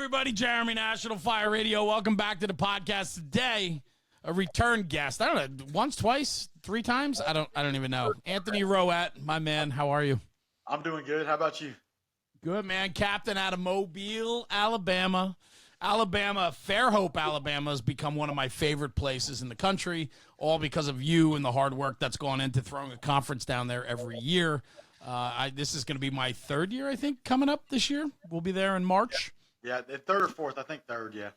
everybody? Jeremy, National Fire Radio. Welcome back to the podcast today. A return guest. I don't know, once, twice, three times? I don't even know. Anthony Rowett, my man. How are you? I'm doing good. How about you? Good, man. Captain out of Mobile, Alabama. Fairhope, Alabama has become one of my favorite places in the country, all because of you and the hard work that's gone into throwing a conference down there every year. This is going to be my third year, I think, coming up this year. We'll be there in March. Yeah, third or fourth. I think third, yeah.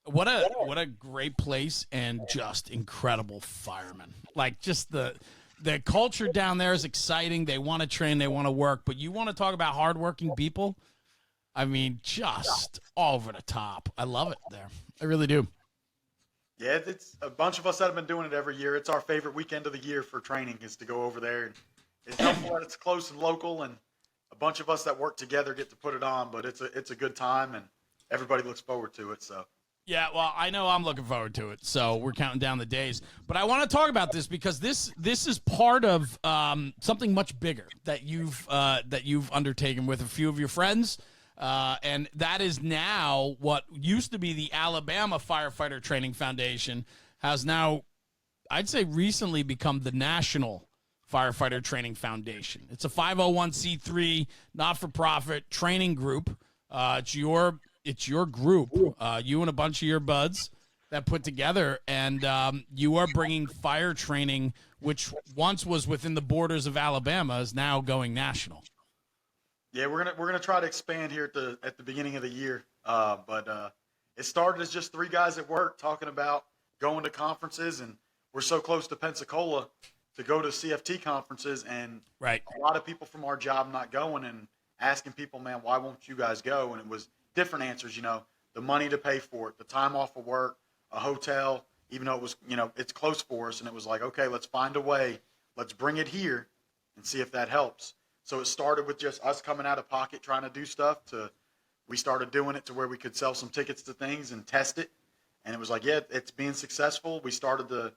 What a great place and just incredible firemen. Like, just the culture down there is exciting. They want to train, they want to work, but you want to talk about hardworking people? I mean, just over the top. I love it there. I really do. Yeah, it's a bunch of us that have been doing it every year. It's our favorite weekend of the year for training is to go over there. It's helpful that it's close and local, and a bunch of us that work together get to put it on, but it's a good time, and everybody looks forward to it. So. Yeah, well, I know I'm looking forward to it, so we're counting down the days. But I want to talk about this because this is part of something much bigger that you've undertaken with a few of your friends, and that is now what used to be the Alabama Firefighters Training Foundation has now, I'd say, recently become the National Firefighter Training Foundation. It's a 501c3 not-for-profit training group. It's your group, you and a bunch of your buds that put together, and you are bringing fire training, which once was within the borders of Alabama, is now going national. Yeah, we're gonna try to expand here at the beginning of the year, but it started as just three guys at work talking about going to conferences, and we're so close to Pensacola to go to CFT conferences, and right. A lot of people from our job not going and asking people, man, why won't you guys go? And it was different answers, the money to pay for it, the time off of work, a hotel, even though it was, it's close for us. And it was like, okay, let's find a way. Let's bring it here and see if that helps. So it started with just us coming out of pocket trying to do stuff to we started doing it to where we could sell some tickets to things and test it. And it was like, yeah, it's being successful. We started the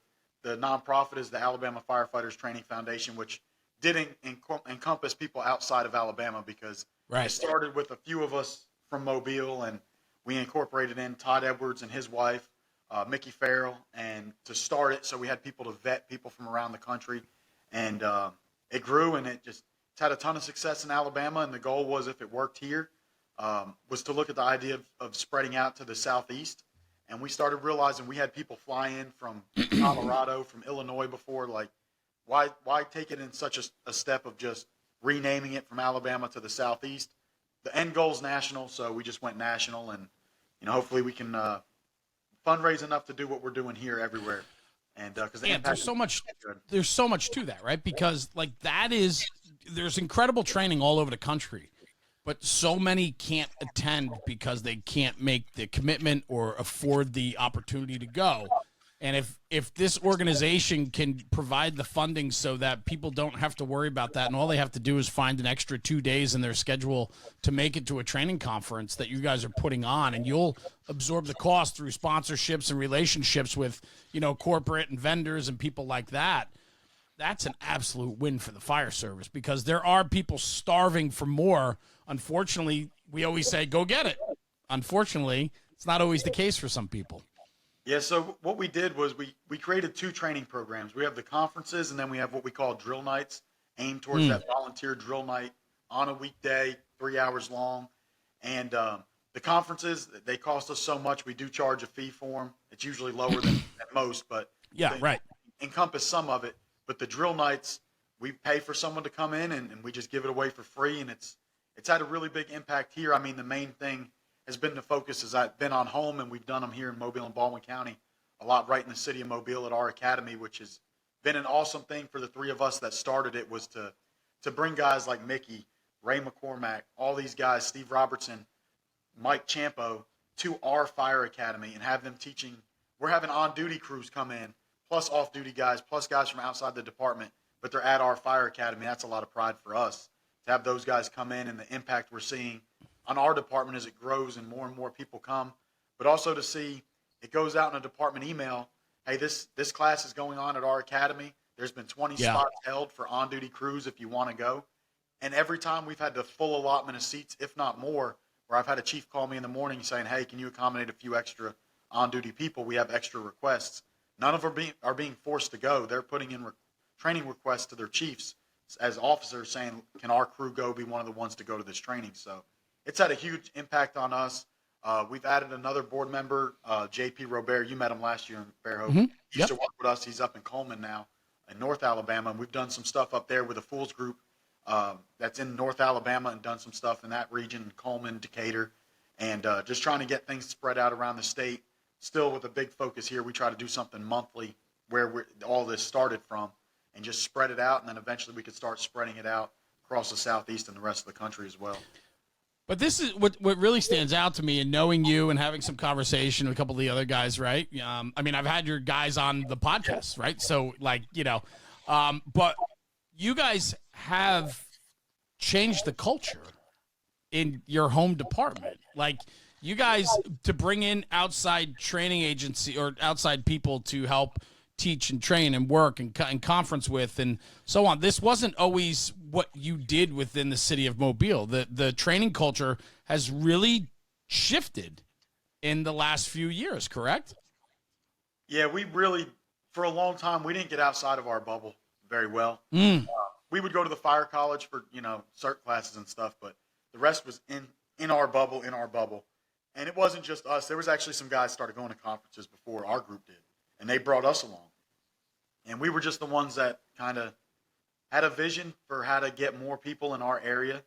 nonprofit is the Alabama Firefighters Training Foundation, which didn't encompass people outside of Alabama because It started with a few of us from Mobile, and we incorporated in Todd Edwards and his wife, Mickey Farrell, and to start it, so we had people to vet people from around the country, and it grew, and it's had a ton of success in Alabama, and the goal was, if it worked here, was to look at the idea of spreading out to the Southeast, and we started realizing we had people fly in from Colorado, from Illinois before, like, why take it in such a step of just renaming it from Alabama to the Southeast? The end goal is national, so we just went national, and hopefully we can fundraise enough to do what we're doing here everywhere. And because there's so much to that, right? Because there's incredible training all over the country, but so many can't attend because they can't make the commitment or afford the opportunity to go. And if this organization can provide the funding so that people don't have to worry about that, and all they have to do is find an extra 2 days in their schedule to make it to a training conference that you guys are putting on, and you'll absorb the cost through sponsorships and relationships with, corporate and vendors and people like that, that's an absolute win for the fire service, because there are people starving for more. Unfortunately, we always say, go get it. Unfortunately, it's not always the case for some people. Yeah, so what we did was we created two training programs. We have the conferences, and then we have what we call drill nights, aimed towards that volunteer drill night on a weekday, 3 hours long. And the conferences, they cost us so much. We do charge a fee for them. It's usually lower than most, but they encompass some of it. But the drill nights, we pay for someone to come in, and we just give it away for free. And it's had a really big impact here. I mean, the main thing has been the focus as I've been on home, and we've done them here in Mobile and Baldwin County a lot, right in the city of Mobile at our academy, which has been an awesome thing for the three of us that started it, was to bring guys like Mickey, Ray McCormack, all these guys, Steve Robertson, Mike Champo, to our fire academy and have them teaching. We're having on-duty crews come in, plus off-duty guys, plus guys from outside the department, but they're at our fire academy. That's a lot of pride for us to have those guys come in, and the impact we're seeing on our department as it grows and more people come, but also to see it goes out in a department email. Hey, this class is going on at our academy. There's been 20 spots held for on-duty crews if you want to go. And every time we've had the full allotment of seats, if not more, where I've had a chief call me in the morning saying, hey, can you accommodate a few extra on-duty people? We have extra requests. None of them are being forced to go. They're putting in training requests to their chiefs as officers saying, can our crew go be one of the ones to go to this training? So it's had a huge impact on us. We've added another board member, JP Robert. You met him last year in Fairhope. Mm-hmm. He used to work with us. He's up in Coleman now in North Alabama. And we've done some stuff up there with the Fools Group that's in North Alabama, and done some stuff in that region, Coleman, Decatur, and just trying to get things spread out around the state. Still with a big focus here, we try to do something monthly where all this started from, and just spread it out, and then eventually we could start spreading it out across the Southeast and the rest of the country as well. But this is what really stands out to me, and knowing you and having some conversation with a couple of the other guys, right? I mean, I've had your guys on the podcast, right? So, like, but you guys have changed the culture in your home department. Like, you guys, to bring in outside training agency or outside people to help teach and train and work and conference with and so on. This wasn't always what you did within the city of Mobile. The training culture has really shifted in the last few years, correct? Yeah, we really, for a long time, we didn't get outside of our bubble very well. We would go to the fire college for, cert classes and stuff, but the rest was in our bubble, And it wasn't just us. There was actually some guys started going to conferences before our group did, and they brought us along. And we were just the ones that kind of had a vision for how to get more people in our area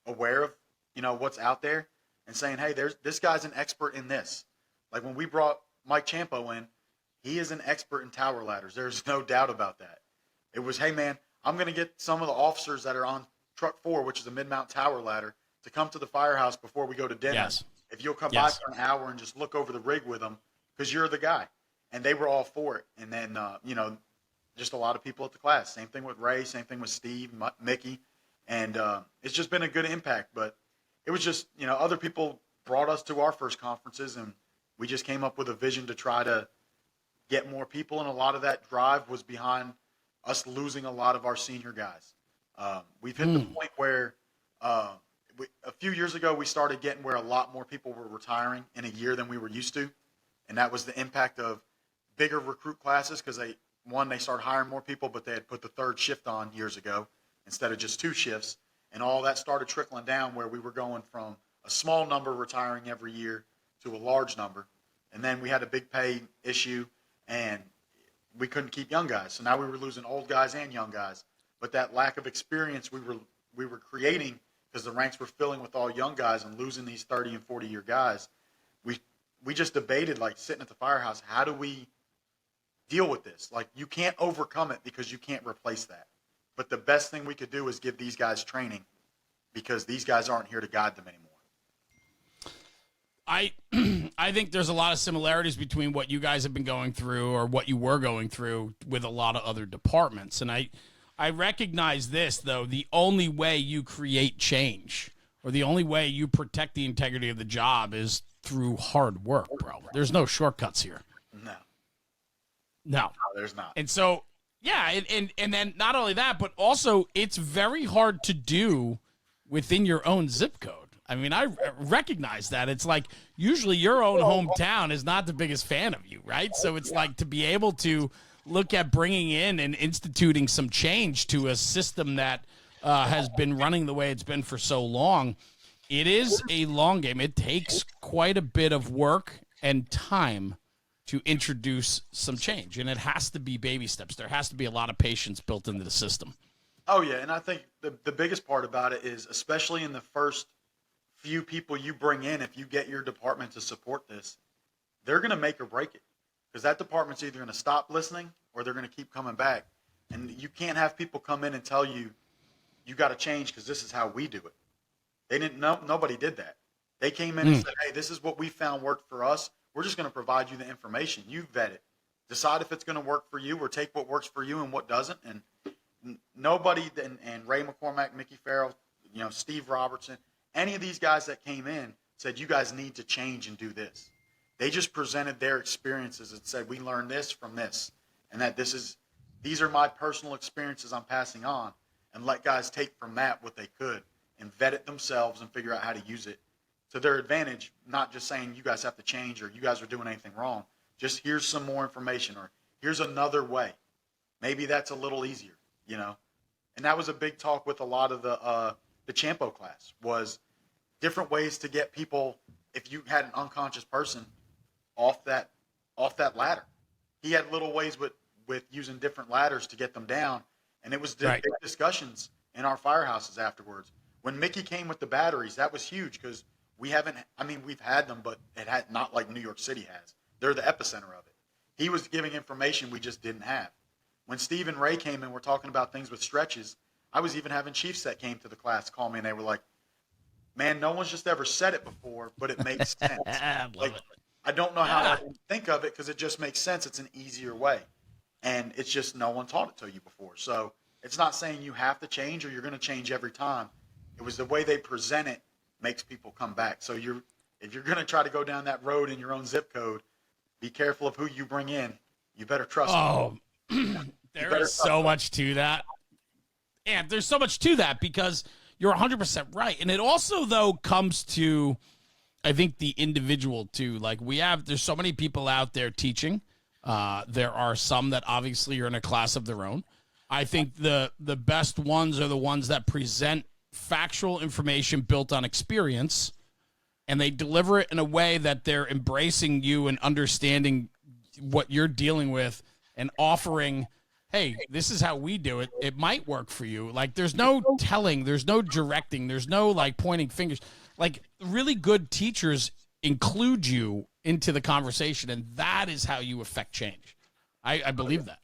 aware of, what's out there, and saying, hey, this guy's an expert in this. Like when we brought Mike Champo in, he is an expert in tower ladders. There's no doubt about that. It was, hey, man, I'm going to get some of the officers that are on Truck 4, which is a mid-mount tower ladder, to come to the firehouse before we go to dinner. Yes. If you'll come by for an hour and just look over the rig with them, because you're the guy. And they were all for it. And then, just a lot of people at the class. Same thing with Ray, same thing with Steve, Mickey. And it's just been a good impact. But it was just, other people brought us to our first conferences, and we just came up with a vision to try to get more people. And a lot of that drive was behind us losing a lot of our senior guys. We've hit the point where a few years ago, we started getting where a lot more people were retiring in a year than we were used to. And that was the impact of bigger recruit classes, because they started hiring more people, but they had put the third shift on years ago instead of just 2 shifts. And all that started trickling down, where we were going from a small number retiring every year to a large number. And then we had a big pay issue, and we couldn't keep young guys. So now we were losing old guys and young guys. But that lack of experience we were creating, because the ranks were filling with all young guys and losing these 30 and 40-year guys, we just debated, like sitting at the firehouse, how do we deal with this? Like, you can't overcome it because you can't replace that. But the best thing we could do is give these guys training, because these guys aren't here to guide them anymore. I think there's a lot of similarities between what you guys have been going through, or what you were going through, with a lot of other departments. And I recognize this, though. The only way you create change, or the only way you protect the integrity of the job, is through hard work, bro. There's no shortcuts here. No, there's not. And so, yeah, and then not only that, but also it's very hard to do within your own zip code. I mean, I recognize that. It's like, usually your own hometown is not the biggest fan of you, right? So it's like, to be able to look at bringing in and instituting some change to a system that has been running the way it's been for so long, it is a long game. It takes quite a bit of work and time to introduce some change, and it has to be baby steps. There has to be a lot of patience built into the system. Oh, yeah, and I think the biggest part about it is, especially in the first few people you bring in, if you get your department to support this, they're going to make or break it, because that department's either going to stop listening or they're going to keep coming back. And you can't have people come in and tell you, you got to change because this is how we do it. They didn't know. Nobody did that. They came in and said, hey, this is what we found worked for us. We're just going to provide you the information. You vet it. Decide if it's going to work for you, or take what works for you and what doesn't. And nobody, and Ray McCormack, Mickey Farrell, Steve Robertson, any of these guys that came in said, you guys need to change and do this. They just presented their experiences and said, we learned this from this, and that these are my personal experiences I'm passing on, and let guys take from that what they could. and vet it themselves and figure out how to use it to their advantage, not just saying you guys have to change or you guys are doing anything wrong. Just here's some more information or here's another way. Maybe that's a little easier, you know? And that was a big talk with a lot of the Champo class was different ways to get people, if you had an unconscious person, off that ladder. He had little ways with using different ladders to get them down. And it was big discussions in our firehouses afterwards. When Mickey came with the batteries, that was huge because we've had them, but it had not like New York City has. They're the epicenter of it. He was giving information we just didn't have. When Steve and Ray came in, we're talking about things with stretches. I was even having chiefs that came to the class call me and they were like, man, no one's just ever said it before, but it makes sense. I don't know how I didn't think of it because it just makes sense. It's an easier way. And it's just no one taught it to you before. So it's not saying you have to change or you're going to change every time. It was the way they present it makes people come back. So if you're going to try to go down that road in your own zip code, be careful of who you bring in. You better trust them. There is so much to that. And there's so much to that because you're 100% right. And it also, though, comes to, I think, the individual, too. Like, there's so many people out there teaching. There are some that obviously are in a class of their own. I think the best ones are the ones that present factual information built on experience, and they deliver it in a way that they're embracing you and understanding what you're dealing with and offering, hey, this is how we do it. It might work for you. Like, there's no telling, there's no directing, there's no, like, pointing fingers. Like, really good teachers include you into the conversation, and that is how you affect change. I believe that.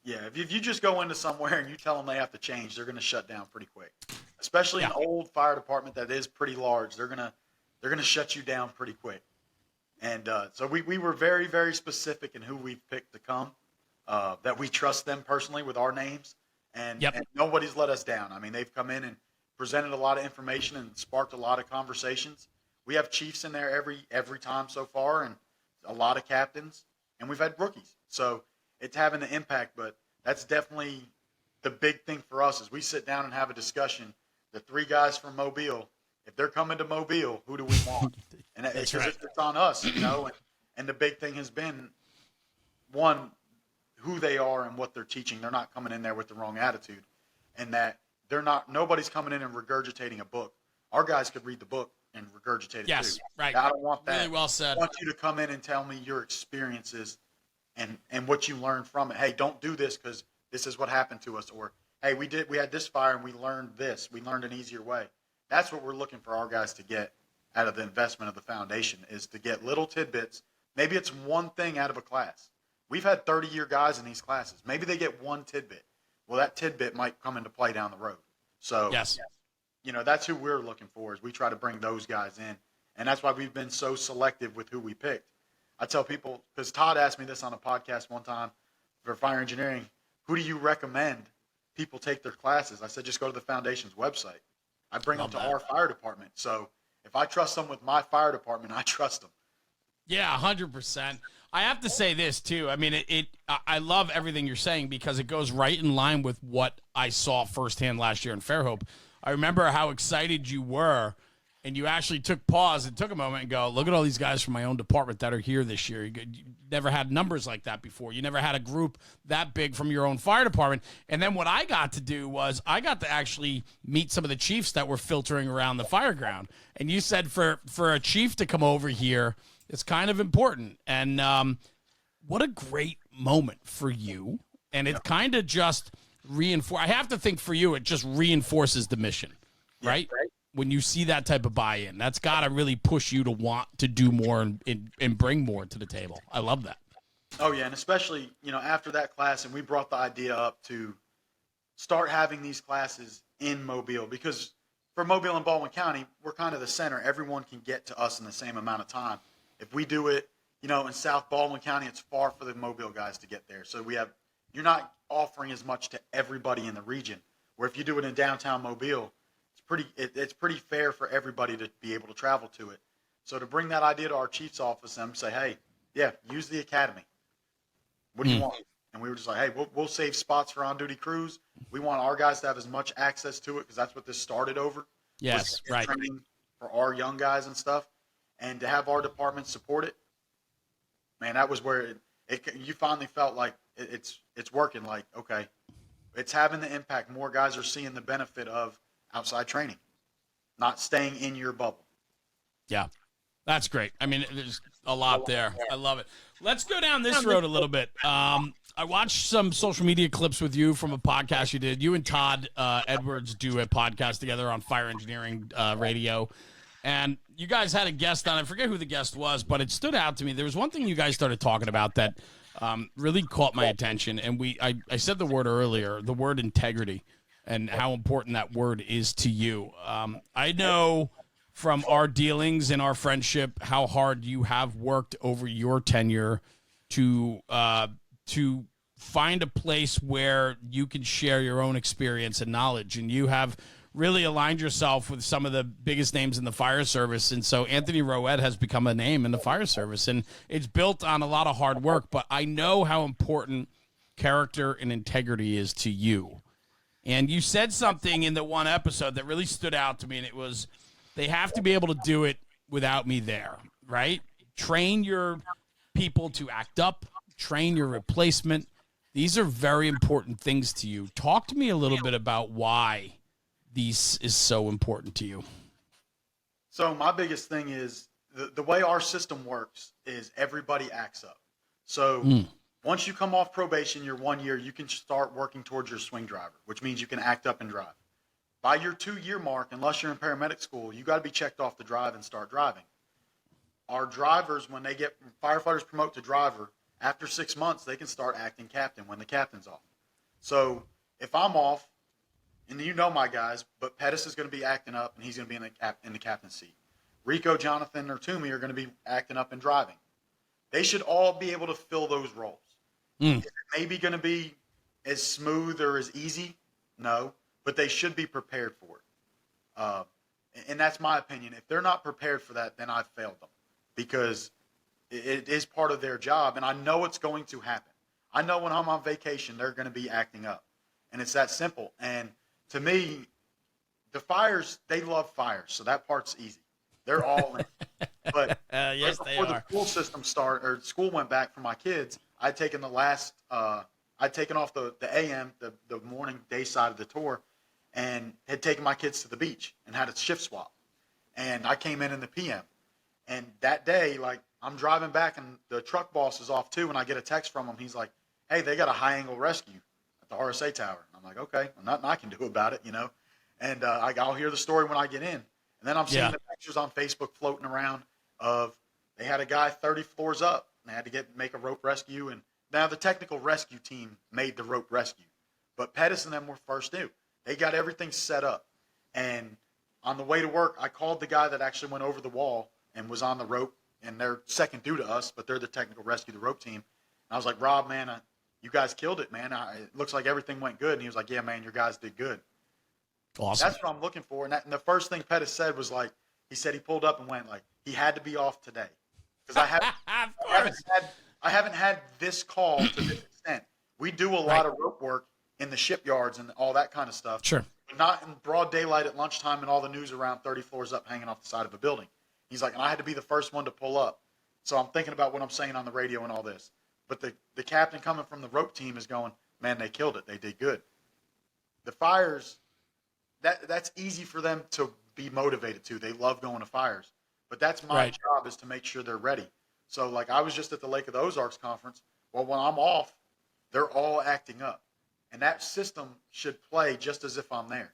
Yeah, if you just go into somewhere and you tell them they have to change, they're going to shut down pretty quick. Especially an old fire department that is pretty large, they're gonna shut you down pretty quick. And so we were very, very specific in who we picked to come, that we trust them personally with our names, and nobody's let us down. I mean, they've come in and presented a lot of information and sparked a lot of conversations. We have chiefs in there every time so far, and a lot of captains, and we've had rookies. So it's having an impact, but that's definitely the big thing for us is we sit down and have a discussion. The three guys from Mobile, if they're coming to Mobile, who do we want? And it's on us, you know. And the big thing has been, one, who they are and what they're teaching. They're not coming in there with the wrong attitude, and that nobody's coming in and regurgitating a book. Our guys could read the book and regurgitate it too. Yes, right. I don't want that. Really well said. I want you to come in and tell me your experiences and what you learned from it. Hey, don't do this because this is what happened to us. Or, hey, we had this fire and we learned this. We learned an easier way. That's what we're looking for our guys to get out of the investment of the foundation, is to get little tidbits. Maybe it's one thing out of a class. We've had 30-year guys in these classes. Maybe they get one tidbit. Well, that tidbit might come into play down the road. So, yes, you know, that's who we're looking for, is we try to bring those guys in. And that's why we've been so selective with who we picked. I tell people, because Todd asked me this on a podcast one time for fire engineering, who do you recommend people take their classes? I said, just go to the foundation's website. I bring them to our fire department. So if I trust them with my fire department, I trust them. Yeah, 100%. I have to say this too. I mean, I love everything you're saying because it goes right in line with what I saw firsthand last year in Fairhope. I remember how excited you were, and you actually took pause and took a moment and go, look at all these guys from my own department that are here this year. You never had numbers like that before. You never had a group that big from your own fire department. And then what I got to do was I got to actually meet some of the chiefs that were filtering around the fire ground. And you said for a chief to come over here, it's kind of important. And what a great moment for you. And it kind of just I have to think for you, it just reinforces the mission, right? Yeah, right. When you see that type of buy-in, that's got to really push you to want to do more and bring more to the table. I love that. Oh, yeah, and especially, you know, after that class, and we brought the idea up to start having these classes in Mobile, because for Mobile and Baldwin County, we're kind of the center. Everyone can get to us in the same amount of time. If we do it, you know, in South Baldwin County, it's far for the Mobile guys to get there. So you're not offering as much to everybody in the region, where if you do it in downtown Mobile, it's pretty fair for everybody to be able to travel to it. So to bring that idea to our chief's office and say, hey, yeah, use the academy. What do you want? And we were just like, hey, we'll save spots for on-duty crews. We want our guys to have as much access to it because that's what this started over. Yes, right. Training for our young guys and stuff, and to have our department support it, man, that was where you finally felt like it's working. Like, okay, it's having the impact. More guys are seeing the benefit of outside training, not staying in your bubble. Yeah, that's great. I mean, there's a lot there. I love it. Let's go down this road a little bit. I watched some social media clips with you from a podcast you did. You and Todd Edwards do a podcast together on fire engineering radio. And you guys had a guest on. I forget who the guest was, but it stood out to me. There was one thing you guys started talking about that really caught my attention. And I said the word earlier, the word integrity, and how important that word is to you. I know from our dealings and our friendship how hard you have worked over your tenure to find a place where you can share your own experience and knowledge. And you have really aligned yourself with some of the biggest names in the fire service. And so Anthony Rowett has become a name in the fire service, and it's built on a lot of hard work, but I know how important character and integrity is to you. And you said something in the one episode that really stood out to me, and it was, they have to be able to do it without me there, right? Train your people to act up, train your replacement. These are very important things to you. Talk to me a little bit about why these is so important to you. So my biggest thing is the way our system works is everybody acts up. So once you come off probation, your 1 year, you can start working towards your swing driver, which means you can act up and drive. By your 2 year mark, unless you're in paramedic school, you got to be checked off the drive and start driving. Our drivers, when they get firefighters promote to driver, after 6 months, they can start acting captain when the captain's off. So if I'm off, and you know my guys, but Pettis is going to be acting up, and he's going to be in the captain's seat. Rico, Jonathan, or Toomey are going to be acting up and driving. They should all be able to fill those roles. Is it maybe going to be as smooth or as easy? No, but they should be prepared for it. And that's my opinion. If they're not prepared for that, then I've failed them, because it is part of their job, and I know it's going to happen. I know when I'm on vacation, they're going to be acting up, and it's that simple. And to me, the fires, they love fires, so that part's easy. They're all in. But yes, right they before are. the school went back for my kids, I'd taken off the AM, the morning, day side of the tour, and had taken my kids to the beach and had a shift swap. And I came in the PM. And that day, like, I'm driving back, and the truck boss is off too, and I get a text from him. He's like, hey, they got a high-angle rescue at the RSA tower. I'm like, okay, well, nothing I can do about it, you know. And I'll hear the story when I get in. And then I'm seeing the pictures on Facebook floating around of they had a guy 30 floors up, and they had to make a rope rescue. And now the technical rescue team made the rope rescue. But Pettis and them were first due. They got everything set up. And on the way to work, I called the guy that actually went over the wall and was on the rope, and they're second due to us, but they're the technical rescue, the rope team. And I was like, Rob, man, you guys killed it, man. It looks like everything went good. And he was like, yeah, man, your guys did good. Awesome. That's what I'm looking for. And the first thing Pettis said was, like, he said he pulled up and went, like, he had to be off today. Because I haven't had this call to this extent. We do a lot of rope work in the shipyards and all that kind of stuff. Sure. But not in broad daylight at lunchtime and all the news around 30 floors up hanging off the side of a building. He's like, and I had to be the first one to pull up. So I'm thinking about what I'm saying on the radio and all this. But the captain coming from the rope team is going, man, they killed it. They did good. The fires, that's easy for them to be motivated to. They love going to fires. But that's my job, is to make sure they're ready. So, like, I was just at the Lake of the Ozarks conference. Well, when I'm off, they're all acting up. And that system should play just as if I'm there.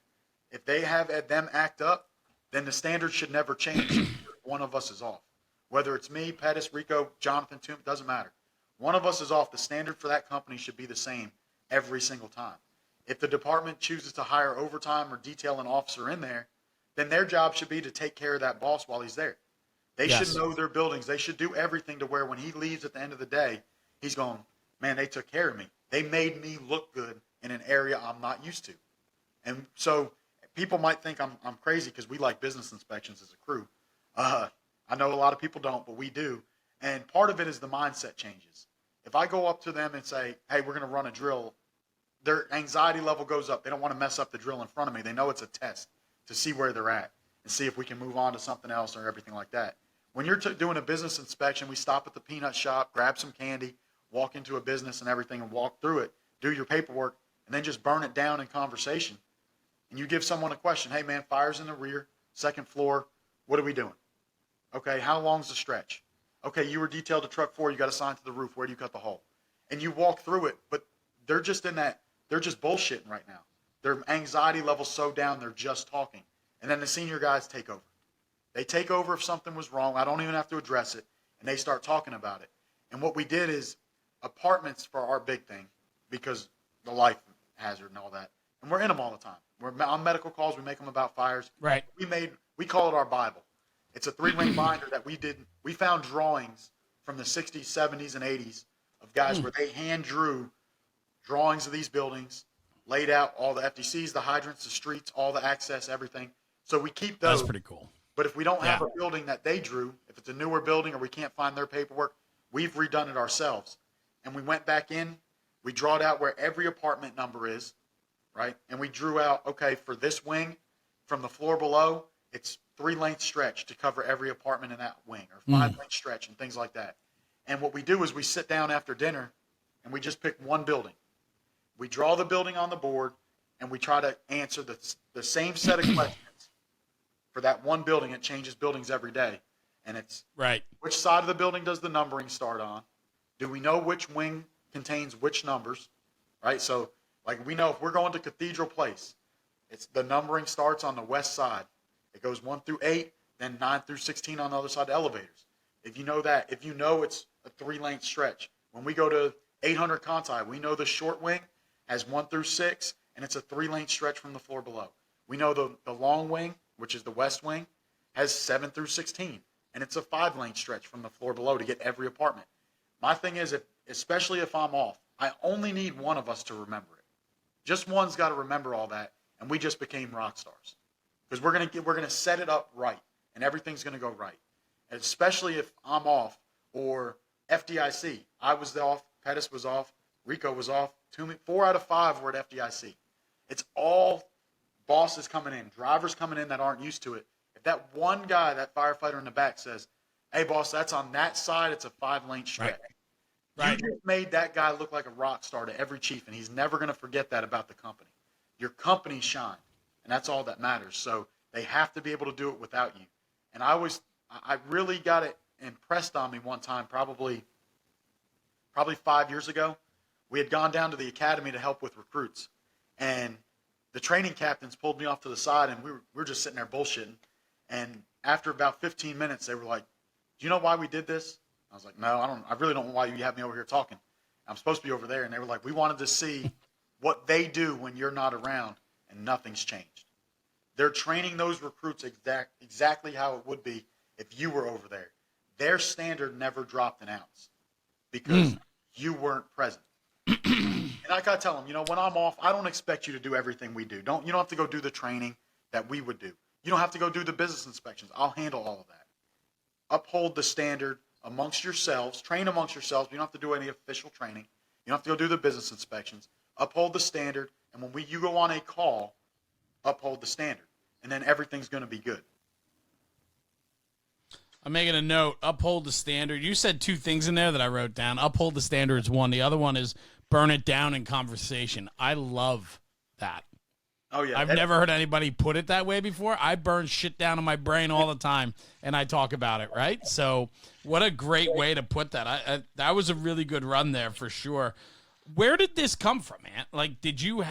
If they have them act up, then the standard should never change if one of us is off. Whether it's me, Pettis, Rico, Jonathan, Toom, doesn't matter. One of us is off. The standard for that company should be the same every single time. If the department chooses to hire overtime or detail an officer in there, then their job should be to take care of that boss while he's there. They should know their buildings. They should do everything to where when he leaves at the end of the day, he's going, man, they took care of me. They made me look good in an area I'm not used to. And so people might think I'm crazy because we like business inspections as a crew. I know a lot of people don't, but we do. And part of it is the mindset changes. If I go up to them and say, hey, we're going to run a drill, their anxiety level goes up. They don't want to mess up the drill in front of me. They know it's a test to see where they're at. and see if we can move on to something else or everything like that. When you're doing a business inspection, we stop at the peanut shop, grab some candy, walk into a business and everything and walk through it, do your paperwork, and then just burn it down in conversation. And you give someone a question. Hey, man, fire's in the rear, second floor. What are we doing? Okay, how long's the stretch? Okay, you were detailed to truck 4. You got assigned to the roof. Where do you cut the hole? And you walk through it, but they're just they're just bullshitting right now. Their anxiety level's so down, they're just talking. And then the senior guys take over. They take over if something was wrong. I don't even have to address it. And they start talking about it. And what we did is apartments for our big thing, because the life hazard and all that. And we're in them all the time. We're on medical calls. We make them about fires. Right. We call it our Bible. It's a 3-ring binder that we found drawings from the 60s, 70s, and 80s of guys where they hand drew drawings of these buildings, laid out all the FDCs, the hydrants, the streets, all the access, everything. So we keep those. That's pretty cool. But if we don't have a building that they drew, if it's a newer building or we can't find their paperwork, we've redone it ourselves. And we went back in, we drawed out where every apartment number is, right? And we drew out, okay, for this wing, from the floor below, it's 3-length stretch to cover every apartment in that wing, or 5-length stretch and things like that. And what we do is we sit down after dinner and we just pick one building. We draw the building on the board and we try to answer the same set of questions for that one building. It changes buildings every day. And it's right. Which side of the building does the numbering start on? Do we know which wing contains which numbers? Right? So like we know if we're going to Cathedral Place, it's the numbering starts on the west side. It goes 1 through 8, then 9 through 16 on the other side of the elevators. If you know that, if you know it's a 3-length stretch, when we go to 800 Conti, we know the short wing has 1 through 6, and it's a 3-length stretch from the floor below. We know the long wing, which is the west wing, has 7 through 16, and it's a 5-length stretch from the floor below to get every apartment. My thing is, especially if I'm off, I only need one of us to remember it. Just one's got to remember all that, and we just became rock stars. Because we're gonna set it up right, and everything's gonna go right. And especially if I'm off, or FDIC. I was off, Pettis was off, Rico was off. 4 out of 5 were at FDIC. It's all bosses coming in, drivers coming in that aren't used to it. If that one guy, that firefighter in the back says, hey, boss, that's on that side, it's a 5-length stretch. Right. You just made that guy look like a rock star to every chief, and he's never going to forget that about the company. Your company shined, and that's all that matters. So they have to be able to do it without you. And I really got it impressed on me one time, probably 5 years ago. We had gone down to the academy to help with recruits, and the training captains pulled me off to the side, and we were just sitting there bullshitting. And after about 15 minutes, they were like, do you know why we did this? I was like, no, I really don't know why you have me over here talking. I'm supposed to be over there. And they were like, we wanted to see what they do when you're not around, and nothing's changed. They're training those recruits exactly how it would be if you were over there. Their standard never dropped an ounce because you weren't present. And I gotta tell them, when I'm off, I don't expect you to do everything we do. You don't have to go do the training that we would do. You don't have to go do the business inspections. I'll handle all of that. Uphold the standard amongst yourselves. Train amongst yourselves. You don't have to do any official training. You don't have to go do the business inspections. Uphold the standard. And when you go on a call, uphold the standard. And then everything's going to be good. I'm making a note. Uphold the standard. You said 2 things in there that I wrote down. Uphold the standard is one. The other one is burn it down in conversation. I love that. Oh, yeah. I've never heard anybody put it that way before. I burn shit down in my brain all the time, and I talk about it, right? So what a great way to put that. That was a really good run there for sure. Where did this come from, man? Like, did you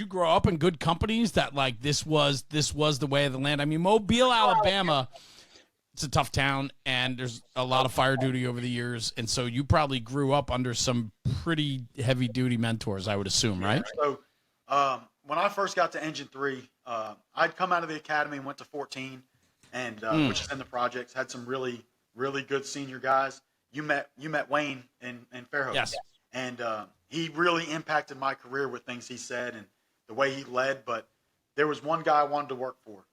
grow up in good companies that, like, this was the way of the land? I mean, Mobile, Alabama, it's a tough town, and there's a lot of fire duty over the years, and so you probably grew up under some pretty heavy-duty mentors, I would assume, right? So when I first got to Engine 3, I'd come out of the academy and went to 14, and which is in the projects, had some really, really good senior guys. You met Wayne in Fairhope. Yes. And he really impacted my career with things he said and the way he led. But there was one guy I wanted to work for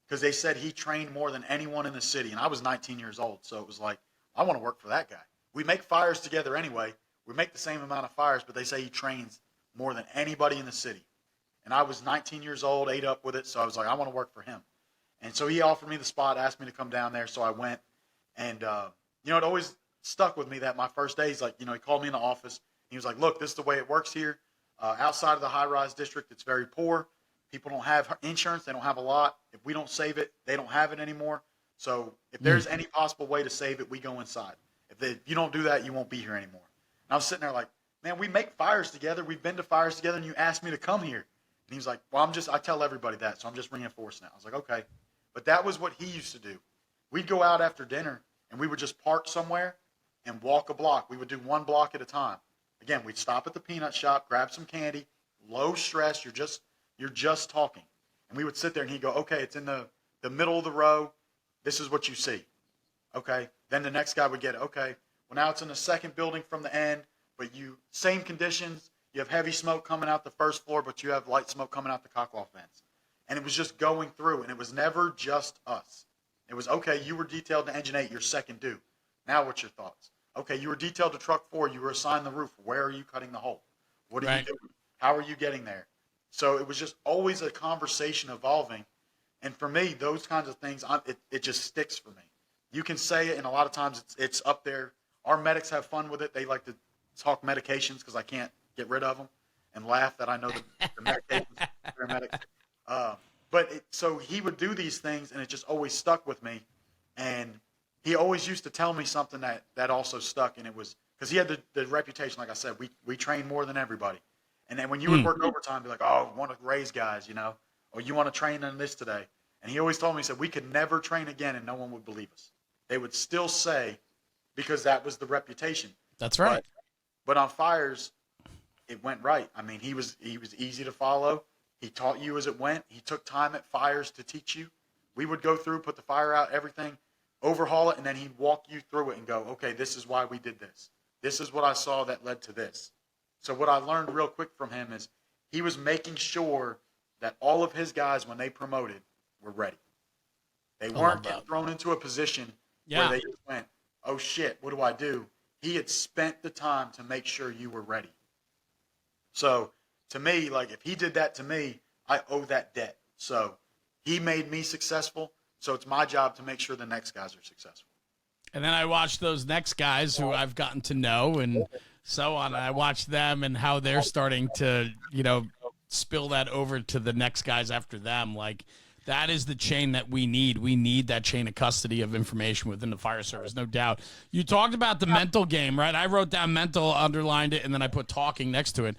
because they said he trained more than anyone in the city. And I was 19 years old. So it was like, I want to work for that guy. We make fires together anyway. We make the same amount of fires, but they say he trains more than anybody in the city. And I was 19 years old, ate up with it. So I was like, I want to work for him. And so he offered me the spot, asked me to come down there. So I went, and, it always stuck with me that my first day, he's like, he called me in the office. He was like, look, this is the way it works here. Outside of the high-rise district, it's very poor. People don't have insurance. They don't have a lot. If we don't save it, they don't have it anymore. So if there's any possible way to save it, we go inside. If you don't do that, you won't be here anymore. And I was sitting there like, man, we make fires together. We've been to fires together, and you asked me to come here. And he was like, well, I tell everybody that, so I'm just reinforcing it. I was like, okay. But that was what he used to do. We'd go out after dinner, and we would just park somewhere and walk a block. We would do one block at a time. Again, we'd stop at the peanut shop, grab some candy, low stress. You're just talking. And we would sit there, and he'd go, okay, it's in the middle of the row. This is what you see. Okay. Then the next guy would get it. Okay. Well, now it's in the second building from the end, but same conditions. You have heavy smoke coming out the first floor, but you have light smoke coming out the cock-off vents. And it was just going through, and it was never just us. It was, okay, you were detailed to engine 8, your second due. Now what's your thoughts? Okay, you were detailed to truck 4, you were assigned the roof. Where are you cutting the hole? What are you doing? How are you getting there? So it was just always a conversation evolving. And for me, those kinds of things, it just sticks for me. You can say it, and a lot of times it's up there. Our medics have fun with it. They like to talk medications because I can't get rid of them, and laugh that I know the medications, paramedics. So he would do these things, and it just always stuck with me. And he always used to tell me something that also stuck, and it was because he had the reputation, like I said, we train more than everybody. And then when you would work overtime, be like, oh, want to raise guys, or you want to train on this today. And he always told me, he said, we could never train again, and no one would believe us. They would still say, because that was the reputation. That's right. But on fires, it went right. I mean, he was easy to follow. He taught you as it went. He took time at fires to teach you. We would go through, put the fire out, everything, overhaul it, and then he'd walk you through it and go, okay, this is why we did this. This is what I saw that led to this. So what I learned real quick from him is he was making sure that all of his guys, when they promoted, were ready. They weren't getting thrown into a position where they just went, oh, shit, what do I do? He had spent the time to make sure you were ready. So to me, like if he did that to me, I owe that debt. So he made me successful. So it's my job to make sure the next guys are successful. And then I watched those next guys who I've gotten to know and so on. I watched them and how they're starting to, spill that over to the next guys after them. Like that is the chain that we need. We need that chain of custody of information within the fire service, no doubt. You talked about the mental game, right? I wrote down mental, underlined it, and then I put talking next to it.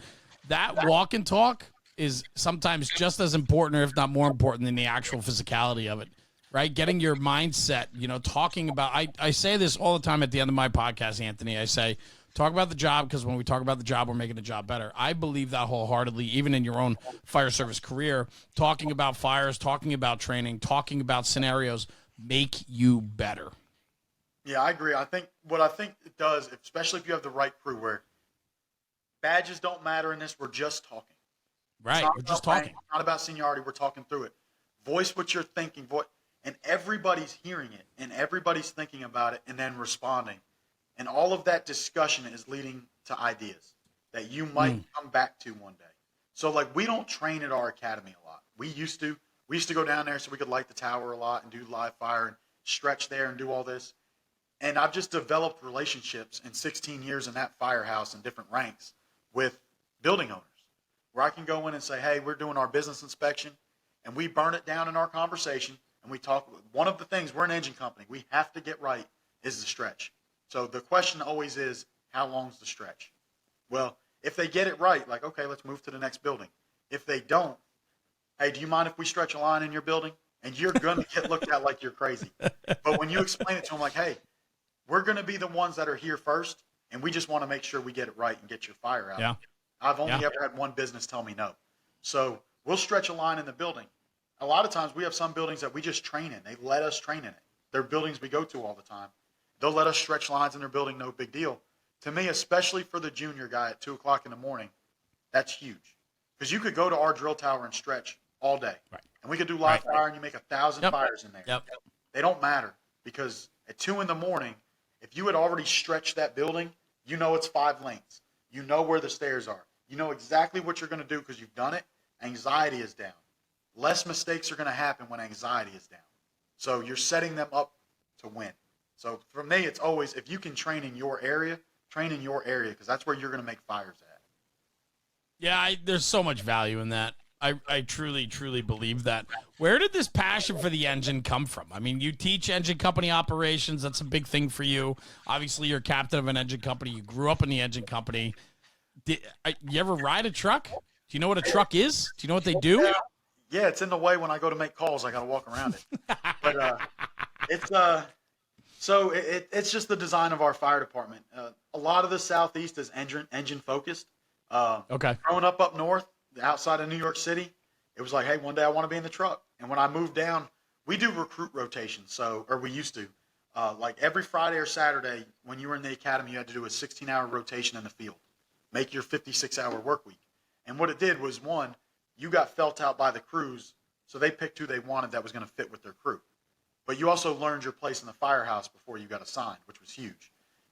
That walk and talk is sometimes just as important, or if not more important, than the actual physicality of it, right? Getting your mindset, talking about, I say this all the time at the end of my podcast, Anthony. I say, talk about the job, because when we talk about the job, we're making the job better. I believe that wholeheartedly, even in your own fire service career, talking about fires, talking about training, talking about scenarios make you better. Yeah, I agree. I think it does, especially if you have the right crew, where badges don't matter in this. We're just talking. Right. We're just talking. It's not about seniority. We're talking through it. Voice what you're thinking. And everybody's hearing it, and everybody's thinking about it, and then responding. And all of that discussion is leading to ideas that you might come back to one day. So, like, we don't train at our academy a lot. We used to go down there so we could light the tower a lot and do live fire and stretch there and do all this. And I've just developed relationships in 16 years in that firehouse in different ranks with building owners, where I can go in and say, hey, we're doing our business inspection, and we burn it down in our conversation, and we talk. One of the things, we're an engine company, we have to get right is the stretch. So the question always is, how long's the stretch? Well, if they get it right, like, okay, let's move to the next building. If they don't, hey, do you mind if we stretch a line in your building? And you're going to get looked at like you're crazy. But when you explain it to them like, hey, we're going to be the ones that are here first, and we just want to make sure we get it right and get your fire out. Yeah. I've only ever had one business tell me no. So we'll stretch a line in the building. A lot of times we have some buildings that we just train in. They let us train in it. They're buildings we go to all the time. They'll let us stretch lines in their building, no big deal. To me, especially for the junior guy at 2 o'clock in the morning, that's huge. Because you could go to our drill tower and stretch all day. Right. And we could do live fire, and you make 1,000 fires in there. Yep. They don't matter, because at 2 in the morning, if you had already stretched that building, you know it's 5 lanes. You know where the stairs are. You know exactly what you're going to do because you've done it. Anxiety is down. Less mistakes are going to happen when anxiety is down. So you're setting them up to win. So for me, it's always, if you can train in your area, because that's where you're going to make fires at. Yeah, there's so much value in that. I truly, truly believe that. Where did this passion for the engine come from? I mean, you teach engine company operations. That's a big thing for you. Obviously, you're captain of an engine company. You grew up in the engine company. You ever ride a truck? Do you know what a truck is? Do you know what they do? Yeah, it's in the way when I go to make calls. I got to walk around it. But it's just the design of our fire department. A lot of the Southeast is engine focused. Okay. Growing up north, outside of New York City, it was like, hey, one day I want to be in the truck. And when I moved down, we do recruit rotations. Or we used to. Like every Friday or Saturday, when you were in the academy, you had to do a 16-hour rotation in the field. Make your 56-hour work week. And what it did was, one, you got felt out by the crews, so they picked who they wanted that was going to fit with their crew. But you also learned your place in the firehouse before you got assigned, which was huge.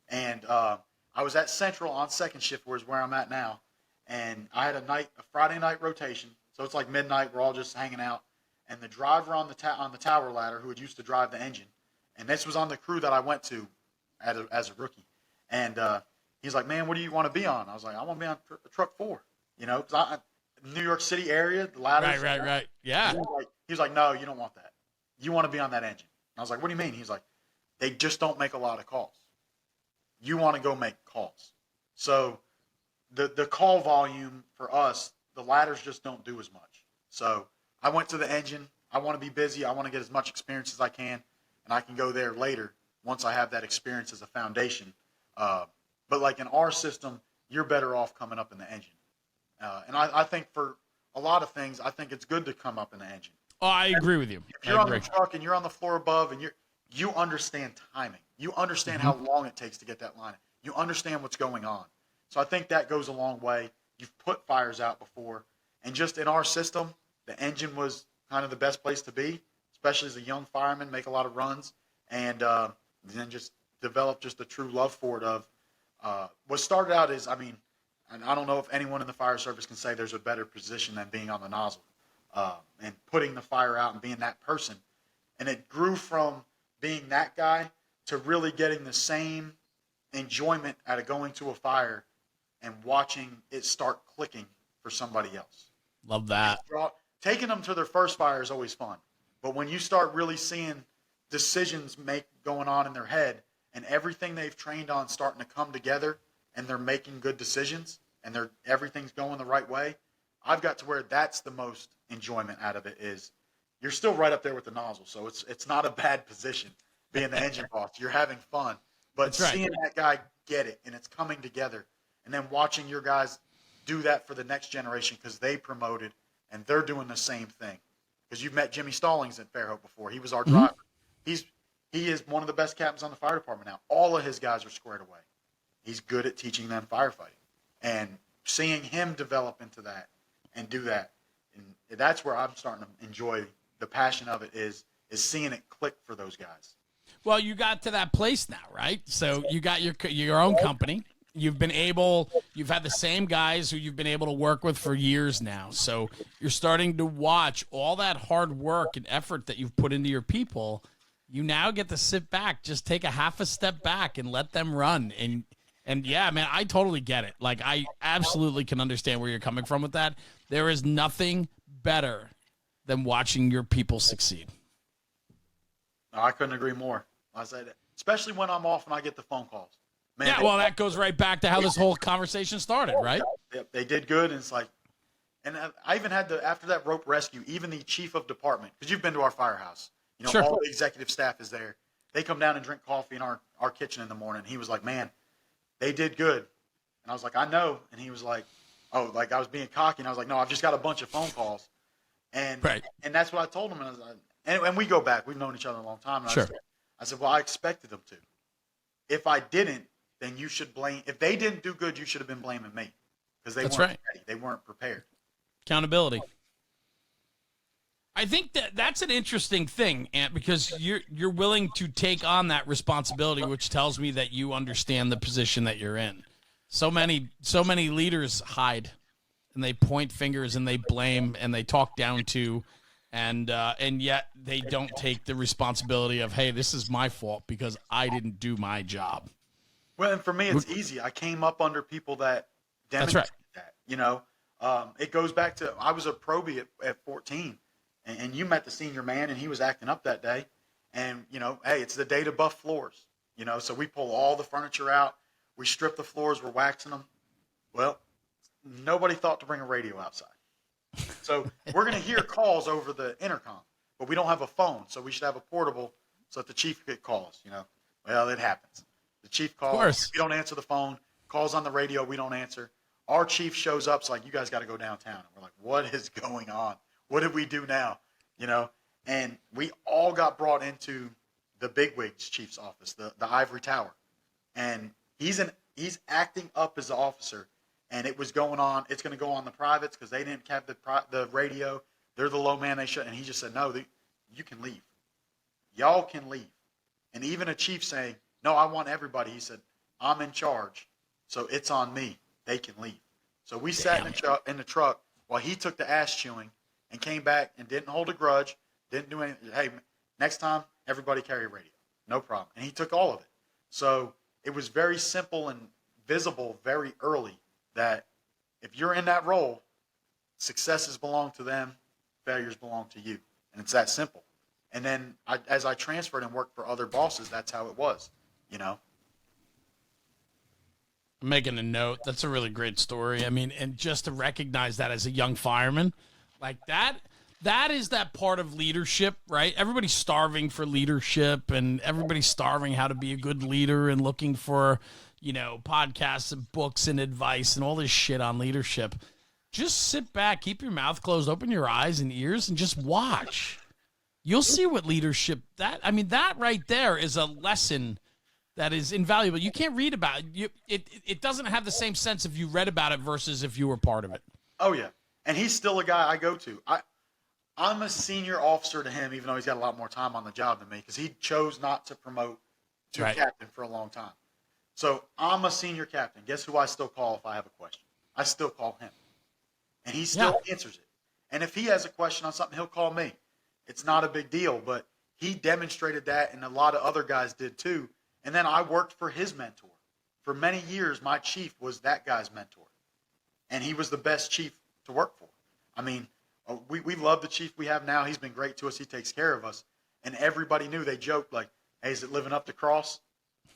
And I was at Central on second shift, where I'm at now. And I had a Friday night rotation. So it's like midnight. We're all just hanging out. And the driver on the tower ladder, who had used to drive the engine, and this was on the crew that I went to as a rookie. And he's like, man, what do you want to be on? I was like, I want to be on truck 4. You know, because New York City area, the ladders. Right. Yeah. He was like, no, you don't want that. You want to be on that engine. And I was like, what do you mean? He's like, they just don't make a lot of calls. You want to go make calls. So the call volume for us, the ladders just don't do as much. So I went to the engine. I want to be busy. I want to get as much experience as I can, and I can go there later once I have that experience as a foundation. But like in our system, you're better off coming up in the engine. And I think for a lot of things, I think it's good to come up in the engine. Oh, I agree with you. If you're on the truck and you're on the floor above and you understand timing. You understand how long it takes to get that line. You understand what's going on. So I think that goes a long way. You've put fires out before. And just in our system, the engine was kind of the best place to be, especially as a young fireman, make a lot of runs. And then just develop just a true love for it of what started out is, and I don't know if anyone in the fire service can say there's a better position than being on the nozzle and putting the fire out and being that person. And it grew from being that guy to really getting the same enjoyment out of going to a fire and watching it start clicking for somebody else. Love that. Taking them to their first fire is always fun. But when you start really seeing decisions going on in their head and everything they've trained on starting to come together and they're making good decisions and everything's going the right way, I've got to where that's the most enjoyment out of it is you're still right up there with the nozzle. So it's not a bad position being the engine boss. You're having fun. But seeing that guy get it and it's coming together and then watching your guys do that for the next generation because they promoted and they're doing the same thing. Because you've met Jimmy Stallings at Fairhope before. He was our driver. He is one of the best captains on the fire department now. All of his guys are squared away. He's good at teaching them firefighting. And seeing him develop into that and do that, and that's where I'm starting to enjoy the passion of it is seeing it click for those guys. Well, you got to that place now, right? So you got your own company. You've had the same guys who you've been able to work with for years now. So you're starting to watch all that hard work and effort that you've put into your people. You now get to sit back, just take a half a step back and let them run. And yeah, man, I totally get it. Like, I absolutely can understand where you're coming from with that. There is nothing better than watching your people succeed. No, I couldn't agree more. I said it, especially when I'm off and I get the phone calls. Man, yeah, well, that goes right back to how this whole conversation started, right? They did good, and it's like, and I even had after that rope rescue, even the chief of department, because you've been to our firehouse, Sure. All the executive staff is there. They come down and drink coffee in our kitchen in the morning. He was like, man, they did good. And I was like, I know. And he was like, oh, like I was being cocky. And I was like, no, I've just got a bunch of phone calls. And and that's what I told him. And, I was like, and we go back. We've known each other a long time. And sure. I said, well, I expected them to. If I didn't, then you should blame. If they didn't do good, you should have been blaming me because they weren't ready. They weren't prepared. Accountability. I think that's an interesting thing, Ant, because you're willing to take on that responsibility, which tells me that you understand the position that you're in. So many leaders hide, and they point fingers and they blame and they talk down to, and yet they don't take the responsibility of, hey, this is my fault because I didn't do my job. Well, and for me, it's easy. I came up under people that demonstrated that. You know, it goes back to I was a probie at 14, and you met the senior man, and he was acting up that day. And you know, hey, it's the day to buff floors. You know, so we pull all the furniture out, we strip the floors, we're waxing them. Well, nobody thought to bring a radio outside. So we're going to hear calls over the intercom, but we don't have a phone, so we should have a portable so that the chief could call us. You know, well, it happens. The chief calls, we don't answer the phone. Calls on the radio, we don't answer. Our chief shows up, it's like, you guys got to go downtown. And we're like, what is going on? What did we do now? You know, and we all got brought into the bigwigs chief's office, the ivory tower, and he's acting up as the officer. And it was going on. It's going to go on the privates because they didn't have the radio. They're the low man. They should. And he just said, no, you can leave. Y'all can leave. And even a chief saying, no, I want everybody. He said, I'm in charge, so it's on me. They can leave. So we sat in the truck while he took the ass chewing and came back and didn't hold a grudge, didn't do anything. Hey, next time, everybody carry a radio. No problem. And he took all of it. So it was very simple and visible very early that if you're in that role, successes belong to them, failures belong to you. And it's that simple. And then as I transferred and worked for other bosses, that's how it was, you know. I'm making a note. That's a really great story. I mean, and just to recognize that as a young fireman, like that is that part of leadership, right? Everybody's starving for leadership, and everybody's starving how to be a good leader and looking for, you know, podcasts and books and advice and all this shit on leadership. Just sit back, keep your mouth closed, open your eyes and ears, and just watch. You'll see what leadership, that right there is a lesson that is invaluable. You can't read about it. It doesn't have the same sense if you read about it versus if you were part of it. Oh, yeah. And he's still a guy I go to. I'm a senior officer to him, even though he's got a lot more time on the job than me, because he chose not to promote to captain for a long time. So I'm a senior captain. Guess who I still call if I have a question? I still call him. And he still answers it. And if he has a question on something, he'll call me. It's not a big deal, but he demonstrated that, and a lot of other guys did too. And then I worked for his mentor. For many years, my chief was that guy's mentor. And he was the best chief to work for. I mean, we love the chief we have now. He's been great to us. He takes care of us. And everybody knew, they joked like, hey, is it living up to cross?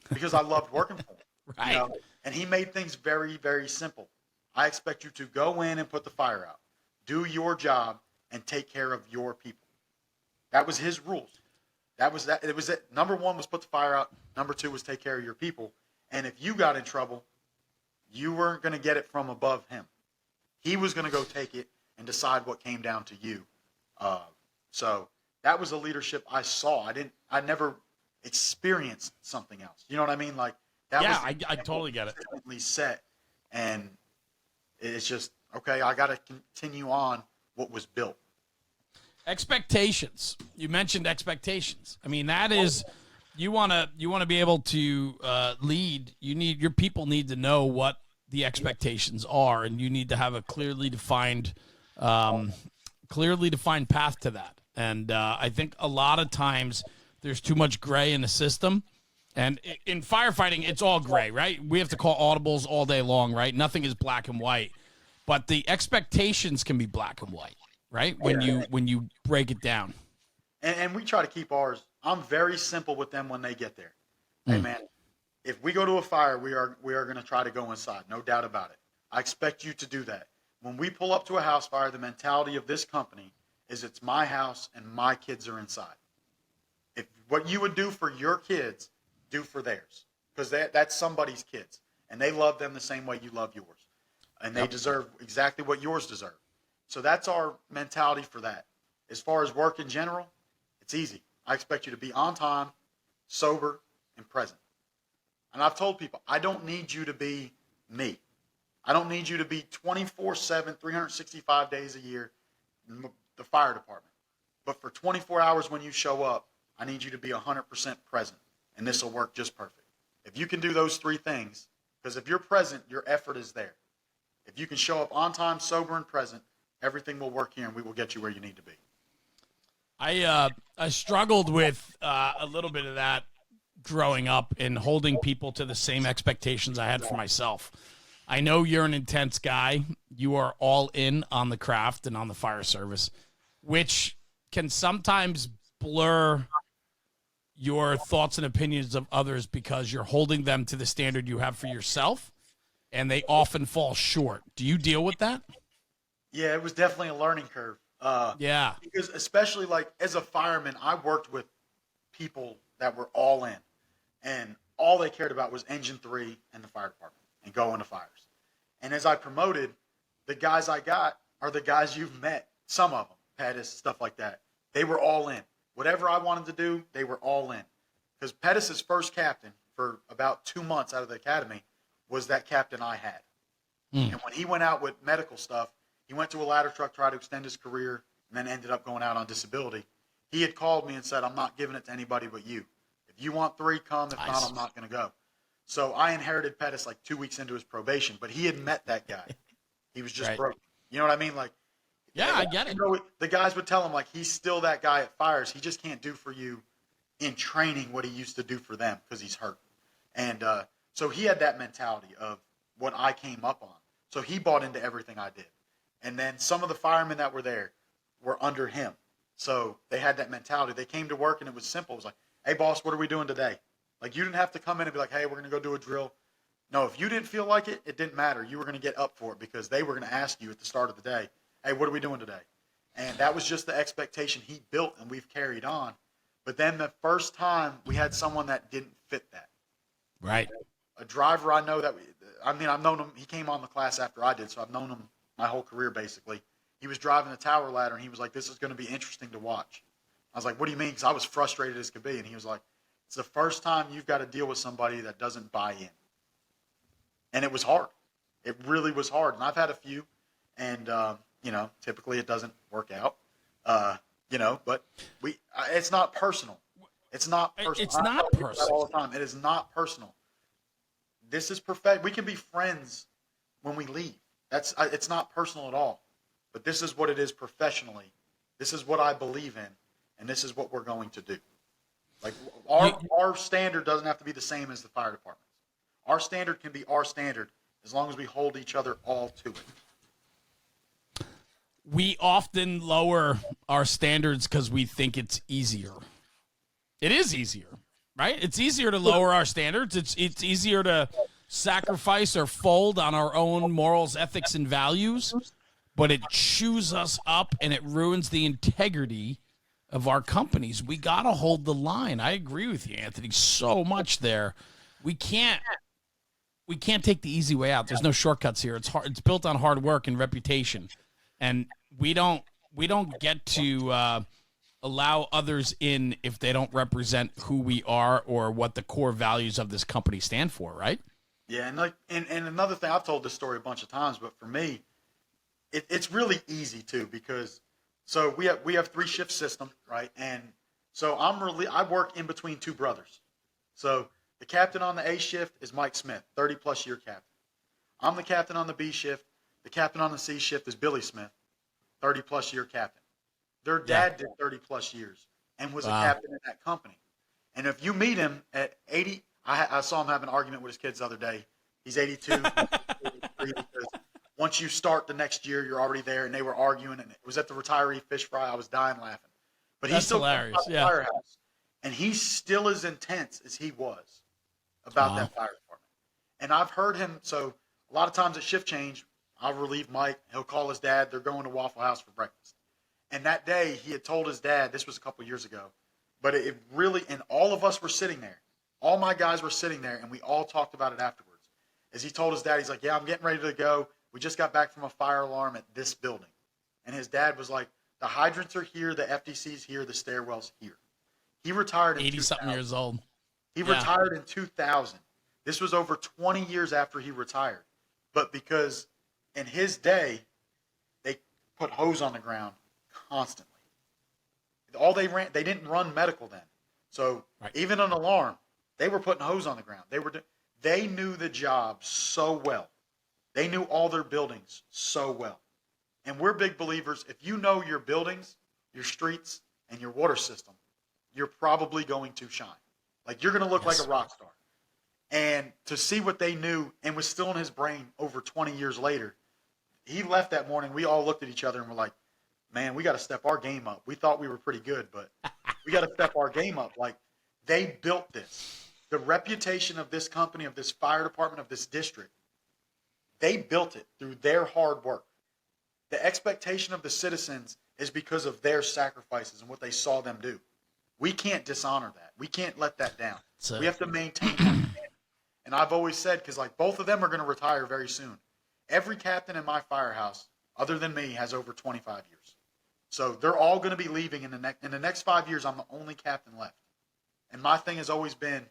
Because I loved working for him. Right. You know? And he made things very, very simple. I expect you to go in and put the fire out. Do your job and take care of your people. That was his rules. That was that. It was it. Number one was put the fire out. Number two was take care of your people. And if you got in trouble, you weren't going to get it from above him. He was going to go take it and decide what came down to you. So that was a leadership I saw. I never experienced something else. You know what I mean? Like that. Yeah, I totally get it. Set, and it's just okay. I got to continue on what was built. Expectations. You mentioned expectations. I mean, that is, you want to be able to lead. Your people need to know what the expectations are, and you need to have a clearly defined path to that. And I think a lot of times there's too much gray in the system. And in firefighting, it's all gray, right? We have to call audibles all day long, right? Nothing is black and white, but the expectations can be black and white, right? When you break it down. And we try to keep ours. I'm very simple with them when they get there. Hey man, if we go to a fire, we are going to try to go inside, no doubt about it. I expect you to do that. When we pull up to a house fire, the mentality of this company is it's my house and my kids are inside. If what you would do for your kids, do for theirs, because that's somebody's kids, and they love them the same way you love yours, and they deserve exactly what yours deserve. So that's our mentality for that. As far as work in general, it's easy. I expect you to be on time, sober, and present. And I've told people, I don't need you to be me. I don't need you to be 24/7, 365 days a year, the fire department. But for 24 hours when you show up, I need you to be 100% present, and this will work just perfect. If you can do those three things, because if you're present, your effort is there. If you can show up on time, sober, and present, everything will work here, and we will get you where you need to be. I struggled with a little bit of that growing up and holding people to the same expectations I had for myself. I know you're an intense guy. You are all in on the craft and on the fire service, which can sometimes blur your thoughts and opinions of others because you're holding them to the standard you have for yourself, and they often fall short. Do you deal with that? Yeah, it was definitely a learning curve. Yeah. Because especially like as a fireman, I worked with people that were all in, and all they cared about was engine 3 and the fire department and going to fires. And as I promoted, the guys I got are the guys you've met. Some of them, Pettis, stuff like that. They were all in. Whatever I wanted to do, they were all in. Because Pettis' first captain for about 2 months out of the academy was that captain I had. And when he went out with medical stuff, he went to a ladder truck, tried to extend his career, and then ended up going out on disability. He had called me and said, I'm not giving it to anybody but you. If you want 3, come. If not, I'm not going to go. So I inherited Pettis like 2 weeks into his probation, but he had met that guy. He was just broken. You know what I mean? Like, yeah, I get it. You know, the guys would tell him, like, he's still that guy at fires. He just can't do for you in training what he used to do for them because he's hurt. And so he had that mentality of what I came up on. So he bought into everything I did. And then some of the firemen that were there were under him. So they had that mentality. They came to work and it was simple. It was like, hey, boss, what are we doing today? Like, you didn't have to come in and be like, hey, we're going to go do a drill. No, if you didn't feel like it, it didn't matter. You were going to get up for it because they were going to ask you at the start of the day, hey, what are we doing today? And that was just the expectation he built, and we've carried on. But then the first time we had someone that didn't fit that. Right. A driver I know that, I've known him. He came on the class after I did, so I've known him my whole career basically. He was driving a tower ladder, and he was like, this is going to be interesting to watch. I was like, what do you mean? Because I was frustrated as could be. And he was like, it's the first time you've got to deal with somebody that doesn't buy in. And it was hard. It really was hard. And I've had a few, and, typically it doesn't work out, but it's not personal. It's not personal. It's not personal. All the time. It is not personal. This is perfect. We can be friends when we leave. It's not personal at all. But this is what it is professionally. This is what I believe in, and this is what we're going to do. Like our standard doesn't have to be the same as the fire department's. Our standard can be our standard as long as we hold each other all to it. We often lower our standards because we think it's easier. It is easier, right? It's easier to lower our standards. It's easier to sacrifice or fold on our own morals, ethics, and values, but it chews us up and it ruins the integrity of our companies. We got to hold the line. I agree with you, Anthony, so much there. We can't take the easy way out. There's no shortcuts here. It's hard. It's built on hard work and reputation. And we don't get to allow others in if they don't represent who we are or what the core values of this company stand for, right? Yeah, and another thing, I've told this story a bunch of times, but for me, it's really easy too, because so we have 3-shift system, right? And so I work in between 2 brothers. So the captain on the A shift is Mike Smith, 30-plus year captain. I'm the captain on the B shift. The captain on the C shift is Billy Smith, 30-plus year captain. Their dad did 30-plus years and was a captain in that company. And if you meet him at 80, I saw him have an argument with his kids the other day. He's 82. 83, because once you start the next year, you're already there. And they were arguing, and it was at the retiree fish fry. I was dying laughing. But he's still hilarious. about the firehouse, and he's still as intense as he was about that fire department. And I've heard him. So a lot of times at shift change, I'll relieve Mike. He'll call his dad. They're going to Waffle House for breakfast. And that day, he had told his dad, this was a couple years ago, but it really, and all of us were sitting there. All my guys were sitting there, and we all talked about it afterwards. As he told his dad, he's like, yeah, I'm getting ready to go. We just got back from a fire alarm at this building. And his dad was like, the hydrants are here, the FDC's here, the stairwell's here. He retired in 80-something years old. He retired in 2000. This was over 20 years after he retired. But because in his day, they put hose on the ground constantly. They didn't run medical then. So even an alarm, they were putting hose on the ground. They knew the job so well. They knew all their buildings so well. And we're big believers. If you know your buildings, your streets, and your water system, you're probably going to shine. Like, you're going to look like a rock star. And to see what they knew and was still in his brain over 20 years later, he left that morning. We all looked at each other and were like, man, we got to step our game up. We thought we were pretty good, but we got to step our game up. Like, they built this. The reputation of this company, of this fire department, of this district, they built it through their hard work. The expectation of the citizens is because of their sacrifices and what they saw them do. We can't dishonor that. We can't let that down. We have to maintain that. And I've always said, because like both of them are going to retire very soon. Every captain in my firehouse, other than me, has over 25 years. So they're all going to be leaving in the next 5 years. I'm the only captain left. And my thing has always been,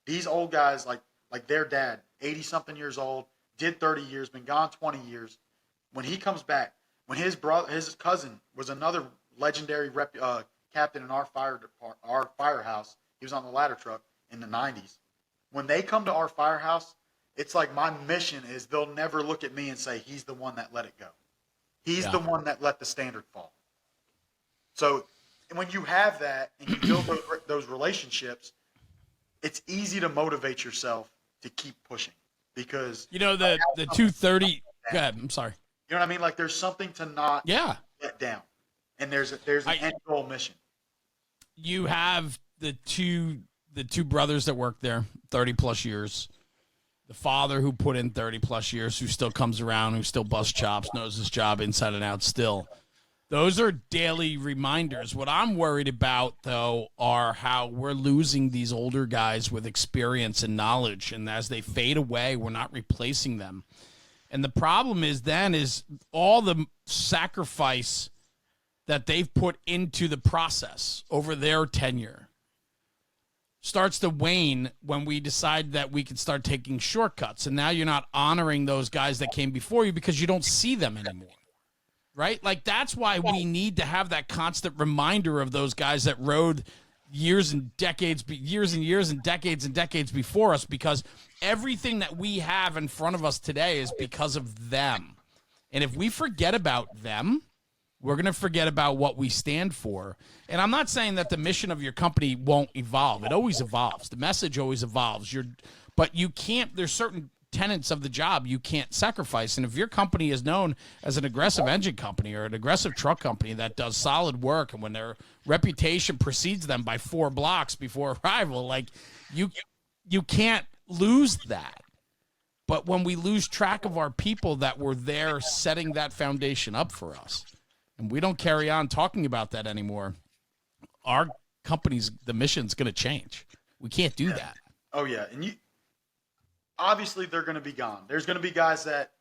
these old guys, like their dad, 80-something years old, did 30 years, been gone 20 years. When he comes back, when his cousin was another legendary captain in our firehouse, he was on the ladder truck in the 90s. When they come to our firehouse, it's like my mission is they'll never look at me and say, he's the one that let it go. He's the one that let the standard fall. So when you have that and you build those relationships, it's easy to motivate yourself to keep pushing because the 230. Go ahead. I'm sorry. You know what I mean? Like there's something to not let down, and there's an end goal mission. You have the two brothers that work there 30 plus years. The father who put in 30 plus years, who still comes around, who still busts chops, knows his job inside and out still. Those are daily reminders. What I'm worried about, though, are how we're losing these older guys with experience and knowledge. And as they fade away, we're not replacing them. And the problem is all the sacrifice that they've put into the process over their tenure starts to wane when we decide that we can start taking shortcuts. And now you're not honoring those guys that came before you because you don't see them anymore. Right? Like, that's why we need to have that constant reminder of those guys that rode years and decades before us, because everything that we have in front of us today is because of them. And if we forget about them, we're going to forget about what we stand for. And I'm not saying that the mission of your company won't evolve. It always evolves. The message always evolves. But you can't, there's certain tenets of the job you can't sacrifice. And if your company is known as an aggressive engine company or an aggressive truck company that does solid work, and when their reputation precedes them by 4 blocks before arrival, like you can't lose that. But when we lose track of our people that were there setting that foundation up for us, and we don't carry on talking about that anymore, our company's, the mission's going to change. We can't do that. Oh yeah. And obviously they're going to be gone. There's going to be guys that,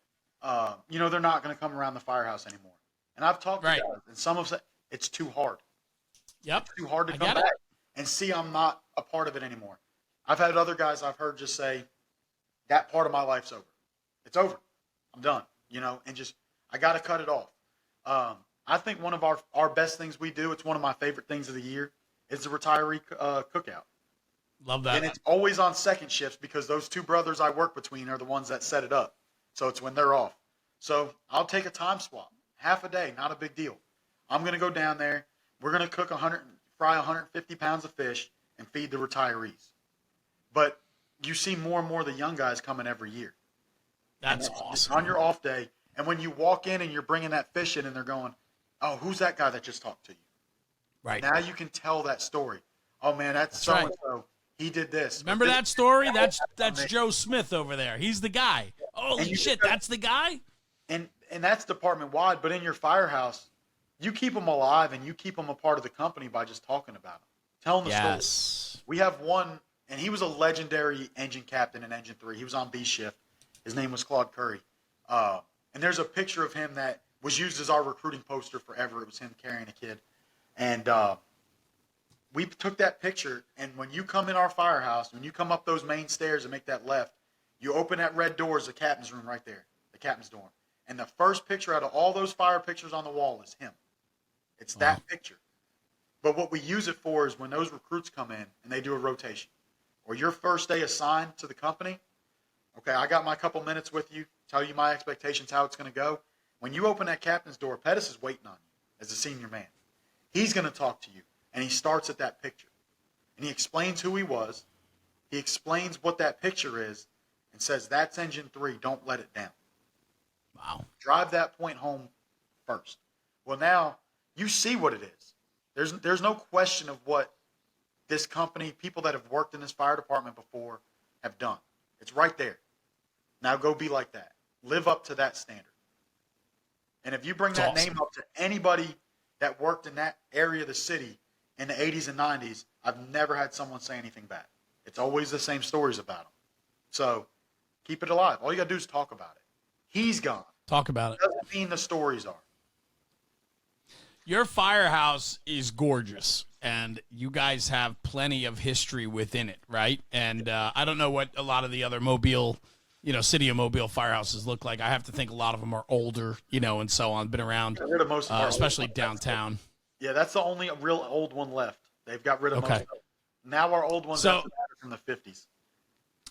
they're not going to come around the firehouse anymore. And I've talked to guys, and some have said it's too hard. Yep. It's too hard to come back and see I'm not a part of it anymore. I've had other guys I've heard just say, that part of my life's over. It's over. I'm done, and just, I got to cut it off. I think one of our best things we do, it's one of my favorite things of the year, is the retiree cookout. Love that. And it's always on second shifts because those 2 brothers I work between are the ones that set it up. So it's when they're off. So I'll take a time swap, half a day, not a big deal. I'm going to go down there. We're going to fry 150 pounds of fish and feed the retirees. But you see more and more of the young guys coming every year. That's awesome. On your off day. And when you walk in and you're bringing that fish in and they're going, oh, who's that guy that just talked to you? Right. Now you can tell that story. Oh, man, that's so-and-so. Right. He did this. Remember that story? That's Joe Smith over there. He's the guy. Holy shit, that's the guy? And that's department-wide. But in your firehouse, you keep them alive and you keep them a part of the company by just talking about them. Telling the story. We have one, and he was a legendary engine captain in Engine 3. He was on B shift. His name was Claude Curry. And there's a picture of him that was used as our recruiting poster forever. It was him carrying a kid. And we took that picture, and when you come in our firehouse, when you come up those main stairs and make that left, you open that red door, is the captain's room right there, the captain's dorm. And the first picture out of all those fire pictures on the wall is him. It's that picture. But what we use it for is when those recruits come in and they do a rotation, or your first day assigned to the company, okay, I got my couple minutes with you, tell you my expectations, how it's going to go. When you open that captain's door, Pettis is waiting on you as a senior man. He's going to talk to you. And he starts at that picture. And he explains who he was. He explains what that picture is and says, that's engine 3. Don't let it down. Wow. Drive that point home first. Well, now you see what it is. There's no question of what this company, people that have worked in this fire department before, have done. It's right there. Now go be like that. Live up to that standard. And if you bring that name up to anybody that worked in that area of the city in the 80s and 90s, I've never had someone say anything bad. It's always the same stories about them. So keep it alive. All you got to do is talk about it. He's gone. Talk about it. Doesn't mean the stories are. Your firehouse is gorgeous, and you guys have plenty of history within it, right? And I don't know what a lot of the other Mobile, city of Mobile firehouses look like. I have to think a lot of them are older, and so on, been around, Got rid of most of our especially downtown. Yeah, that's the only real old one left. They've got rid of most of them. Now our old ones are from the 50s.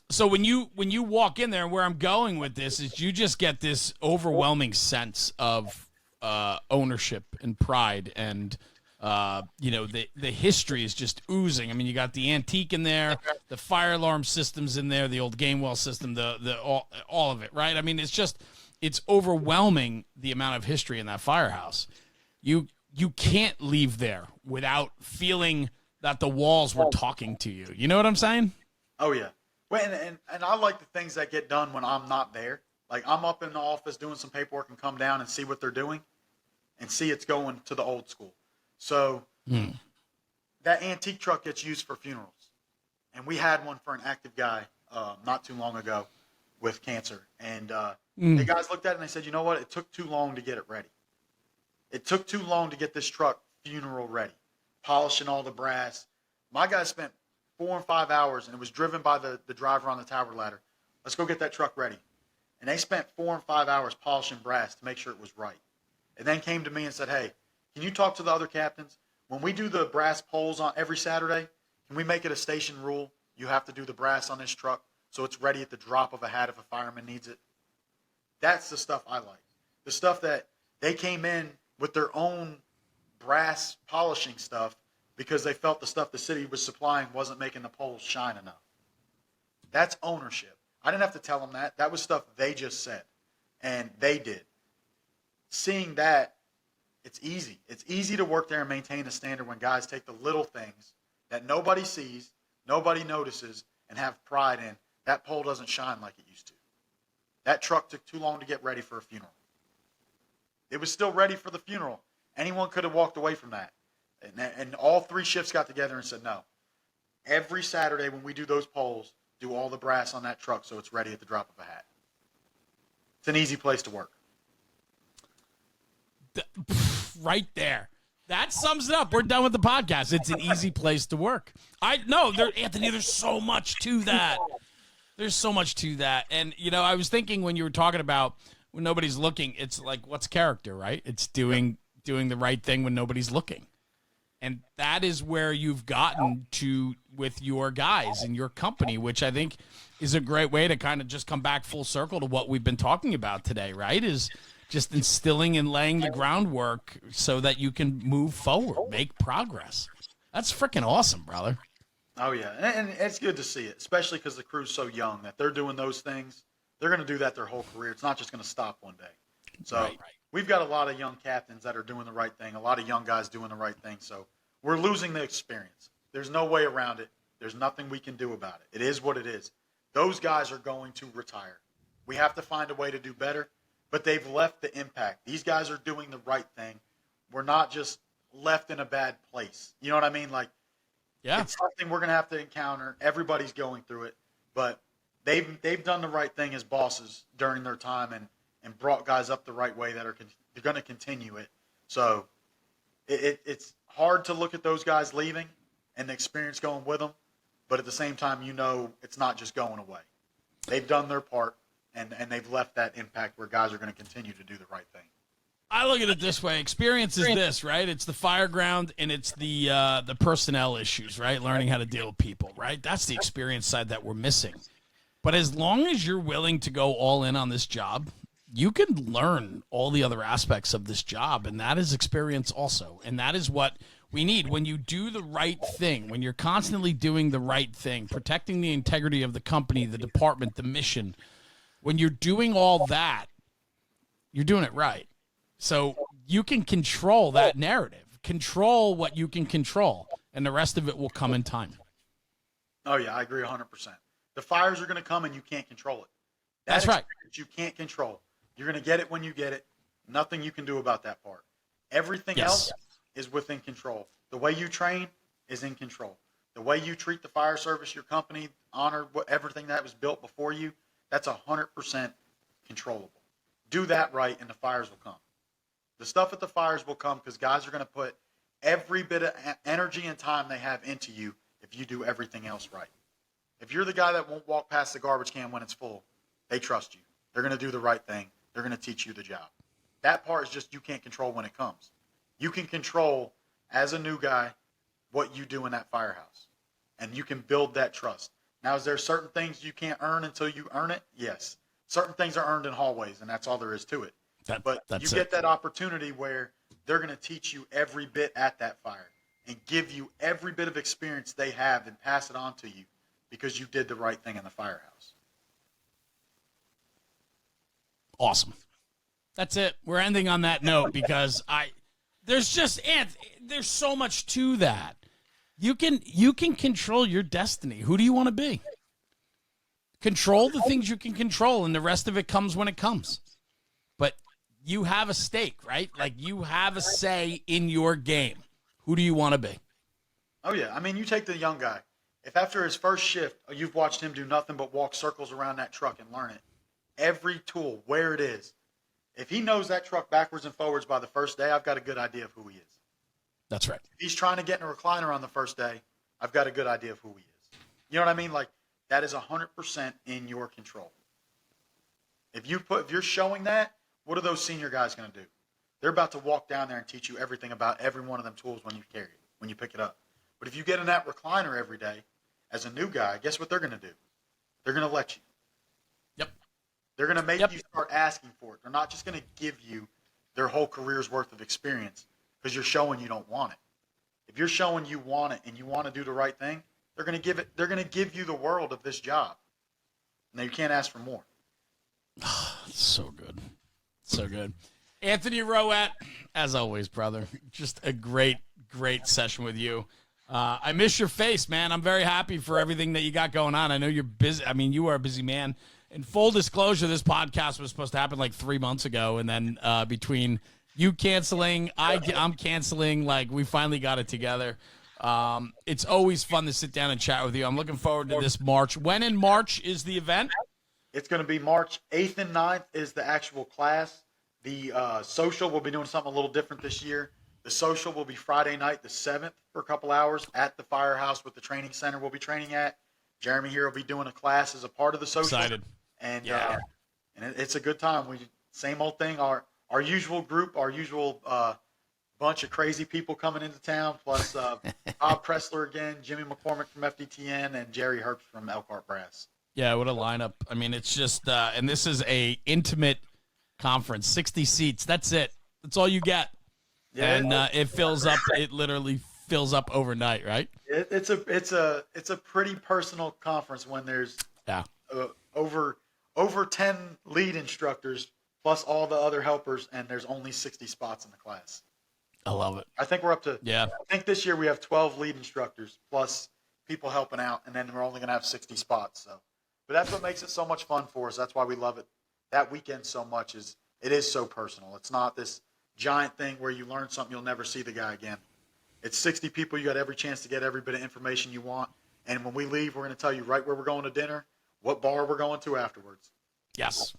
So when you walk in there, and where I'm going with this is you just get this overwhelming sense of ownership and pride, and the history is just oozing. I mean, you got the antique in there, the fire alarm systems in there, the old game well system, the all of it, right? I mean, it's overwhelming the amount of history in that firehouse. You can't leave there without feeling that the walls were talking to you. You know what I'm saying? Oh yeah. Well, and I like the things that get done when I'm not there. Like I'm up in the office doing some paperwork and come down and see what they're doing and see it's going to the old school. So that antique truck gets used for funerals. And we had one for an active guy not too long ago with cancer. And the guys looked at it and they said, you know what? It took too long to get it ready. It took too long to get this truck funeral ready, polishing all the brass. My guy spent 4 and 5 hours, and it was driven by the driver on the tower ladder. Let's go get that truck ready. And they spent 4 and 5 hours polishing brass to make sure it was right. And then came to me and said, hey, can you talk to the other captains? When we do the brass poles on every Saturday, can we make it a station rule? You have to do the brass on this truck so it's ready at the drop of a hat if a fireman needs it. That's the stuff I like. The stuff that they came in with their own brass polishing stuff because they felt the stuff the city was supplying wasn't making the poles shine enough. That's ownership. I didn't have to tell them that. That was stuff they just said, and they did. Seeing that, it's easy. It's easy to work there and maintain a standard when guys take the little things that nobody sees, nobody notices, and have pride in. That pole doesn't shine like it used to. That truck took too long to get ready for a funeral. It was still ready for the funeral. Anyone could have walked away from that. And all 3 shifts got together and said, no. Every Saturday when we do those poles, do all the brass on that truck so it's ready at the drop of a hat. It's an easy place to work. Right there. That sums it up. We're done with the podcast. It's an easy place to work. Anthony, there's so much to that. There's so much to that. And, I was thinking when you were talking about when nobody's looking, it's like, what's character, right? It's doing the right thing when nobody's looking. And that is where you've gotten to with your guys and your company, which I think is a great way to kind of just come back full circle to what we've been talking about today, right? Is just instilling and laying the groundwork so that you can move forward, make progress. That's freaking awesome, brother. Oh, yeah. And it's good to see it, especially because the crew's so young that they're doing those things. They're going to do that their whole career. It's not just going to stop one day. So we've got a lot of young captains that are doing the right thing, a lot of young guys doing the right thing. So we're losing the experience. There's no way around it. There's nothing we can do about it. It is what it is. Those guys are going to retire. We have to find a way to do better, but they've left the impact. These guys are doing the right thing. We're not just left in a bad place. You know what I mean? Like, it's something we're going to have to encounter. Everybody's going through it, but they've done the right thing as bosses during their time and brought guys up the right way that are going to continue it. So it's hard to look at those guys leaving and the experience going with them, but at the same time, it's not just going away. They've done their part, and they've left that impact where guys are going to continue to do the right thing. I look at it this way. Experience is this, right? It's the fire ground, and it's the personnel issues, right? Learning how to deal with people, right? That's the experience side that we're missing. But as long as you're willing to go all in on this job, you can learn all the other aspects of this job, and that is experience also. And that is what we need when you do the right thing, when you're constantly doing the right thing, protecting the integrity of the company, the department, the mission. When you're doing all that, you're doing it right. So you can control that narrative, control what you can control, and the rest of it will come in time. Oh, yeah, I agree 100%. The fires are going to come, and you can't control it. That's right. You can't control. You're going to get it when you get it. Nothing you can do about that part. Everything else is within control. The way you train is in control. The way you treat the fire service, your company, honor everything that was built before you, that's 100% controllable. Do that right, and the fires will come. The stuff at the fires will come because guys are going to put every bit of energy and time they have into you if you do everything else right. If you're the guy that won't walk past the garbage can when it's full, they trust you. They're going to do the right thing. They're going to teach you the job. That part is just you can't control when it comes. You can control, as a new guy, what you do in that firehouse. And you can build that trust. Now, is there certain things you can't earn until you earn it? Yes. Certain things are earned in hallways, and that's all there is to it. But you get that opportunity where they're going to teach you every bit at that fire and give you every bit of experience they have and pass it on to you because you did the right thing in the firehouse. Awesome. That's it. We're ending on that note because there's so much to that. You can control your destiny. Who do you want to be? Control the things you can control, and the rest of it comes when it comes. But you have a stake, right? Like, you have a say in your game. Who do you want to be? Oh, yeah. I mean, you take the young guy. If after his first shift, you've watched him do nothing but walk circles around that truck and learn it, every tool, where it is. If he knows that truck backwards and forwards by the first day, I've got a good idea of who he is. That's right. If he's trying to get in a recliner on the first day, I've got a good idea of who he is. You know what I mean? Like, that is 100% in your control. If you're showing that, what are those senior guys going to do? They're about to walk down there and teach you everything about every one of them tools when you carry it, when you pick it up. But if you get in that recliner every day as a new guy, guess what they're going to do? They're going to let you. Yep. They're going to make you start asking for it. They're not just going to give you their whole career's worth of experience because you're showing you don't want it. If you're showing you want it and you want to do the right thing, they're going to give you the world of this job. Now, you can't ask for more. So good. So good. Anthony Rowett, as always, brother, just a great session with you. I miss your face, man. I'm very happy for everything that you got going on. I know you're busy. I mean, you are a busy man. In full disclosure, this podcast was supposed to happen like 3 months ago, and then between you canceling, I'm canceling, like, we finally got it together. It's always fun to sit down and chat with you. I'm looking forward to this March. When in March is the event? It's going to be March 8th and 9th is the actual class. The social, we'll be doing something a little different this year. The social will be Friday night, the 7th, for a couple hours at the Firehouse with the training center we'll be training at. Jeremy here will be doing a class as a part of the social. Excited. And it's a good time. Same old thing. Our usual group, our usual bunch of crazy people coming into town, plus Bob Pressler again, Jimmy McCormick from FDTN, and Jerry Herbst from Elkhart Brass. Yeah, what a lineup. I mean, it's just and this is a intimate conference, 60 seats. That's it. That's all you get. Yeah, and it fills up. It literally fills up overnight, right? It's a pretty personal conference when there's over 10 lead instructors plus all the other helpers, and there's only 60 spots in the class. I love it. I think we're up to. Yeah. I think this year we have 12 lead instructors plus people helping out, and then we're only going to have 60 spots. So, but that's what makes it so much fun for us. That's why we love it. That weekend so much is it is so personal. It's not this giant thing where you learn something you'll never see the guy again. It's 60 people. You got every chance to get every bit of information you want. And when we leave, we're going to tell you right where we're going to dinner, what bar we're going to afterwards. Yes.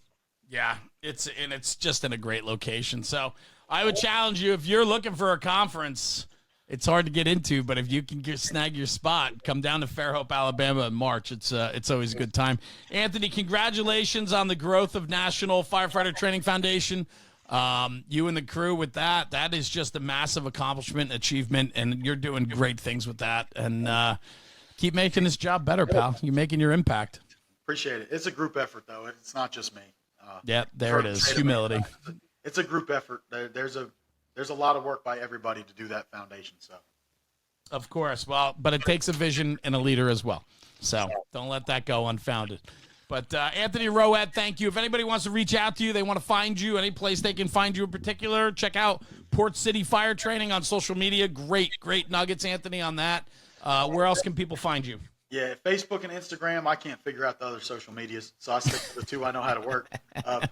Yeah. It's just in a great location. So I would challenge you, if you're looking for a conference, it's hard to get into, but if you can snag your spot, come down to Fairhope, Alabama in March. It's always a good time. Anthony, congratulations on the growth of National Firefighter Training Foundation. You and the crew with that is just a massive accomplishment, achievement, and you're doing great things with that. And keep making this job better, pal. You're making your impact. Appreciate it. It's a group effort, though. It's not just me. Yeah, there it is. Humility. It's a group effort. There's a lot of work by everybody to do that foundation. So, of course. Well, but it takes a vision and a leader as well. So don't let that go unfounded. But Anthony Rowett, thank you. If anybody wants to reach out to you, they want to find you, any place they can find you in particular, check out Port City Fire Training on social media. Great nuggets, Anthony, on that. Where else can people find you? Yeah, Facebook and Instagram. I can't figure out the other social medias, so I stick to the two I know how to work.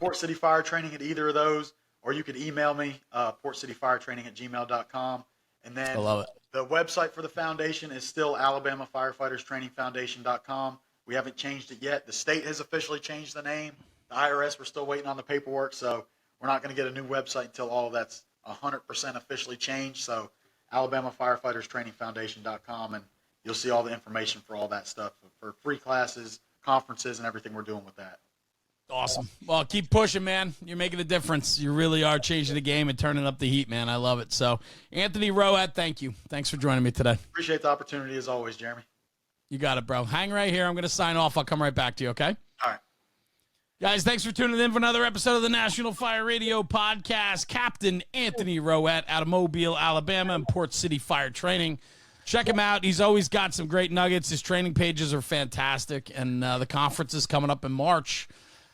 Port City Fire Training at either of those, or you could email me, portcityfiretraining@gmail.com. And then I love it. The website for the foundation is still Alabama Firefighters Training Foundation.com. We haven't changed it yet. The state has officially changed the name. The IRS, we're still waiting on the paperwork, so we're not going to get a new website until all of that's 100% officially changed. So Alabama Firefighters Training Foundation.com, and you'll see all the information for all that stuff, for free classes, conferences, and everything we're doing with that. Awesome. Well, keep pushing, man. You're making a difference. You really are changing the game and turning up the heat, man. I love it. So, Anthony Rowett, thank you. Thanks for joining me today. Appreciate the opportunity as always, Jeremy. You got it, bro. Hang right here. I'm going to sign off. I'll come right back to you, okay? All right. Guys, thanks for tuning in for another episode of the National Fire Radio Podcast. Captain Anthony Rowett out of Mobile, Alabama, and Port City Fire Training. Check him out. He's always got some great nuggets. His training pages are fantastic, and the conference is coming up in March.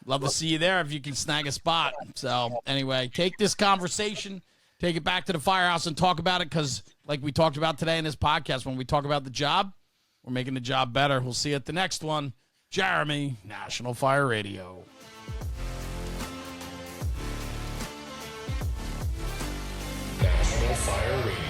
Love to see you there if you can snag a spot. So, anyway, take this conversation, take it back to the firehouse, and talk about it, because like we talked about today in this podcast, when we talk about the job, we're making the job better. We'll see you at the next one. Jeremy, National Fire Radio. National Fire Radio.